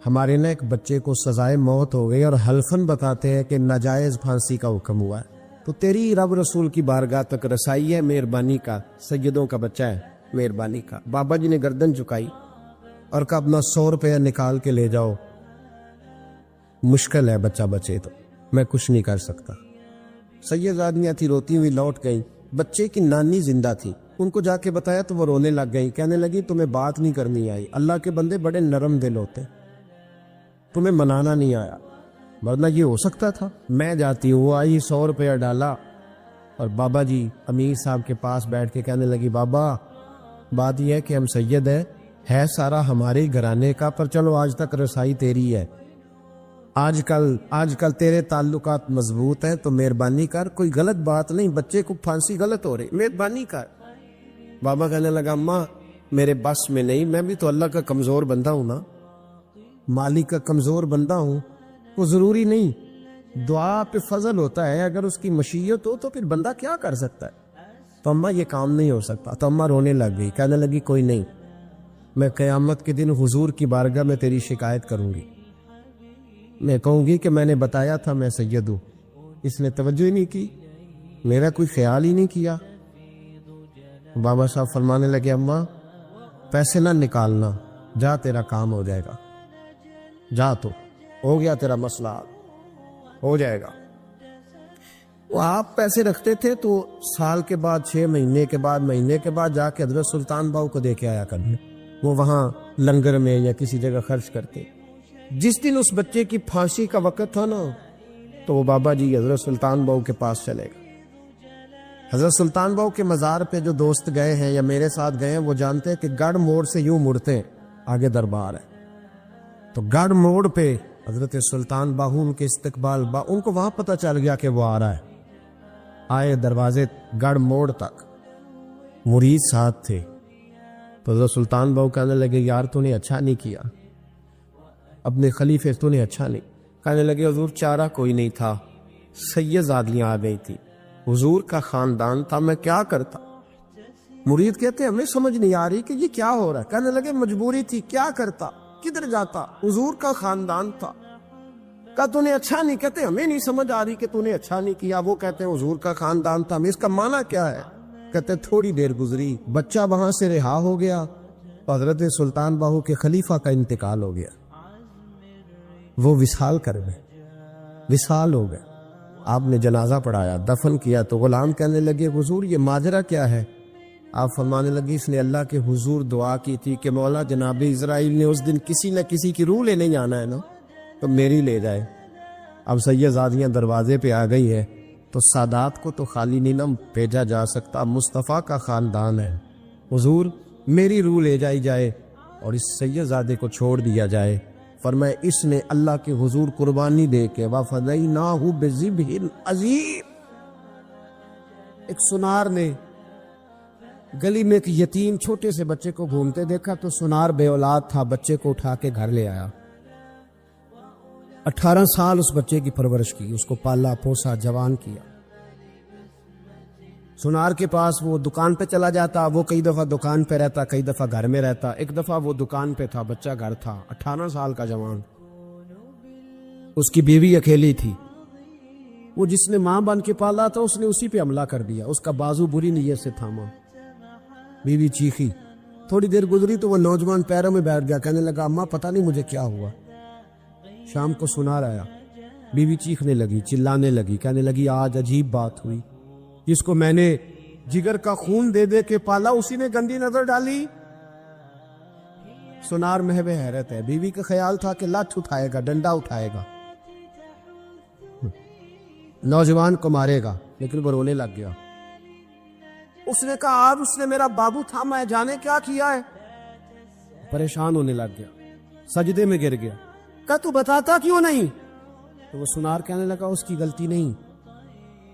ہمارے نا ایک بچے کو سزائے موت ہو گئی اور حلفاً بتاتے ہیں کہ ناجائز پھانسی کا حکم ہوا ہے, تو تیری رب رسول کی بارگاہ تک رسائی ہے, مہربانی کا, سیدوں کا بچہ ہے, مہربانی کا. بابا جی نے گردن چکائی اور کہا اپنا 100 روپیہ نکال کے لے جاؤ. مشکل ہے بچہ بچے تو میں کچھ نہیں کر سکتا. سید آدمیاں تھی روتی ہوئی لوٹ گئی. بچے کی نانی زندہ تھی, ان کو جا کے بتایا تو وہ رونے لگ گئی, کہنے لگی تمہیں بات نہیں کرنی آئی, اللہ کے بندے بڑے نرم دل ہوتے, تمہیں منانا نہیں آیا, ورنہ یہ ہو سکتا تھا. میں جاتی ہوں. وہ آئی 100 روپیہ ڈالا اور بابا جی امیر صاحب کے پاس بیٹھ کے کہنے لگی بابا بات یہ ہے کہ ہم سید ہے سارا ہمارے ہی گھرانے کا, پر چلو آج تک رسائی تیری ہے, آج کل تیرے تعلقات مضبوط ہیں تو مہربانی کر, کوئی غلط بات نہیں, بچے کو پھانسی غلط ہو رہی, مہربانی کر. بابا کہنے لگا اماں میرے بس میں نہیں, میں بھی تو اللہ کا کمزور بندہ ہوں نا, مالک کا کمزور بندہ ہوں. وہ ضروری نہیں, دعا پہ فضل ہوتا ہے, اگر اس کی مشیت ہو تو پھر بندہ کیا کر سکتا ہے. تو اماں یہ کام نہیں ہو سکتا. تو اماں رونے لگ گئی, کہنے لگی کوئی نہیں, میں قیامت کے دن حضور کی بارگاہ میں تیری شکایت کروں گی, میں کہوں گی کہ میں نے بتایا تھا میں سید ہوں, اس نے توجہ ہی نہیں کی, میرا کوئی خیال ہی نہیں کیا. بابا صاحب فرمانے لگے اماں پیسے نہ نکالنا, جا تیرا کام ہو جائے گا, جا تو ہو گیا تیرا مسئلہ ہو جائے گا. وہ آپ پیسے رکھتے تھے تو سال کے بعد 6 مہینے کے بعد جا کے حضرت سلطان باؤ کو دے کے آیا کرنے, وہ وہاں لنگر میں یا کسی جگہ خرچ کرتے. جس دن اس بچے کی پھانسی کا وقت تھا نا تو وہ بابا جی حضرت سلطان باؤ کے پاس چلے گئے. حضرت سلطان باؤ کے مزار پہ جو دوست گئے ہیں یا میرے ساتھ گئے ہیں وہ جانتے ہیں کہ گڑھ موڑ سے یوں مڑتے ہیں, آگے دربار ہے, تو گڑھ موڑ پہ حضرت سلطان باہو ان کے استقبال ان کو وہاں پتہ چل گیا کہ وہ آ رہا ہے. آئے دروازے گڑھ موڑ تک, مرید ساتھ تھے. تو حضرت سلطان باہو کہنے لگے یار تو نے اچھا نہیں کیا, اپنے خلیفے تو نے اچھا نہیں. کہنے لگے حضور چارہ کوئی نہیں تھا, سید زادیاں آ گئی تھی, حضور کا خاندان تھا, میں کیا کرتا. مرید کہتے ہمیں سمجھ نہیں آ رہی کہ یہ کیا ہو رہا ہے. کہنے لگے مجبوری تھی, کیا کرتا, کدھر جاتا, حضور کا خاندان تھا. کہا تو نے اچھا نہیں, کہتے ہمیں نہیں سمجھ آ رہی کہ تو نے اچھا نہیں کیا. وہ کہتے ہیں حضور کا خاندان تھا, اس کا معنی کیا ہے. کہتے تھوڑی دیر گزری, بچہ وہاں سے رہا ہو گیا, حضرت سلطان باہو کے خلیفہ کا انتقال ہو گیا, وہ وصال کر گئے, وصال ہو گئے. آپ نے جنازہ پڑھایا, دفن کیا, تو غلام کہنے لگے حضور یہ ماجرا کیا ہے. آپ فرمانے لگی اس نے اللہ کے حضور دعا کی تھی کہ مولا جناب اسرائیل نے اس دن کسی نہ کسی کی روح لینے جانا ہے نا, تو میری لے جائے. اب سید زادیاں دروازے پہ آ گئی ہے تو سادات کو تو خالی نہیں نہ بھیجا جا سکتا, مصطفیٰ کا خاندان ہے, حضور میری روح لے جائی جائے اور اس سید زادے کو چھوڑ دیا جائے. فرمایا اس نے اللہ کے حضور قربانی دے کے وَفَدَيْنَاهُ بِذِبْحٍ عَظِيمٍ. ایک سنار نے گلی میں ایک یتیم چھوٹے سے بچے کو گھومتے دیکھا تو سنار بے اولاد تھا, بچے کو اٹھا کے گھر لے آیا. 18 سال اس بچے کی پرورش کی, اس کو پالا پوسا جوان کیا. سنار کے پاس وہ دکان پہ چلا جاتا, وہ کئی دفعہ دکان پہ رہتا, کئی دفعہ گھر میں رہتا. ایک دفعہ وہ دکان پہ تھا, بچہ گھر تھا, 18 سال کا جوان. اس کی بیوی اکیلی تھی, وہ جس نے ماں بن کے پالا تھا اس نے اسی پہ حملہ کر دیا, اس کا بازو بری نیت سے تھاما. بیوی چیخی, تھوڑی دیر گزری تو وہ نوجوان پیروں میں بیٹھ گیا, کہنے لگا اماں پتہ نہیں مجھے کیا ہوا. شام کو سنار آیا, بیوی چیخنے لگی, چلانے لگی, کہنے لگی آج عجیب بات ہوئی, جس کو میں نے جگر کا خون دے دے کے پالا اسی نے گندی نظر ڈالی. سنار محو حیرت ہے. بیوی کا خیال تھا کہ لٹھ اٹھائے گا, ڈنڈا اٹھائے گا, نوجوان کو مارے گا, لیکن وہ رونے لگ گیا. اس نے کہا آج اس نے میرا بابو تھا, میں جانے کیا کیا ہے. پریشان ہونے لگ گیا, سجدے میں گر گیا. کہا تو بتاتا کیوں نہیں. تو وہ سنار کہنے لگا اس کی غلطی نہیں,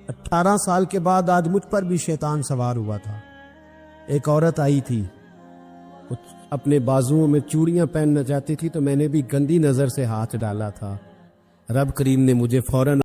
18 سال کے بعد آج مجھ پر بھی شیطان سوار ہوا تھا. ایک عورت آئی تھی, کچھ اپنے بازوؤں میں چوڑیاں پہننا چاہتی تھی, تو میں نے بھی گندی نظر سے ہاتھ ڈالا تھا. رب کریم نے مجھے فوراً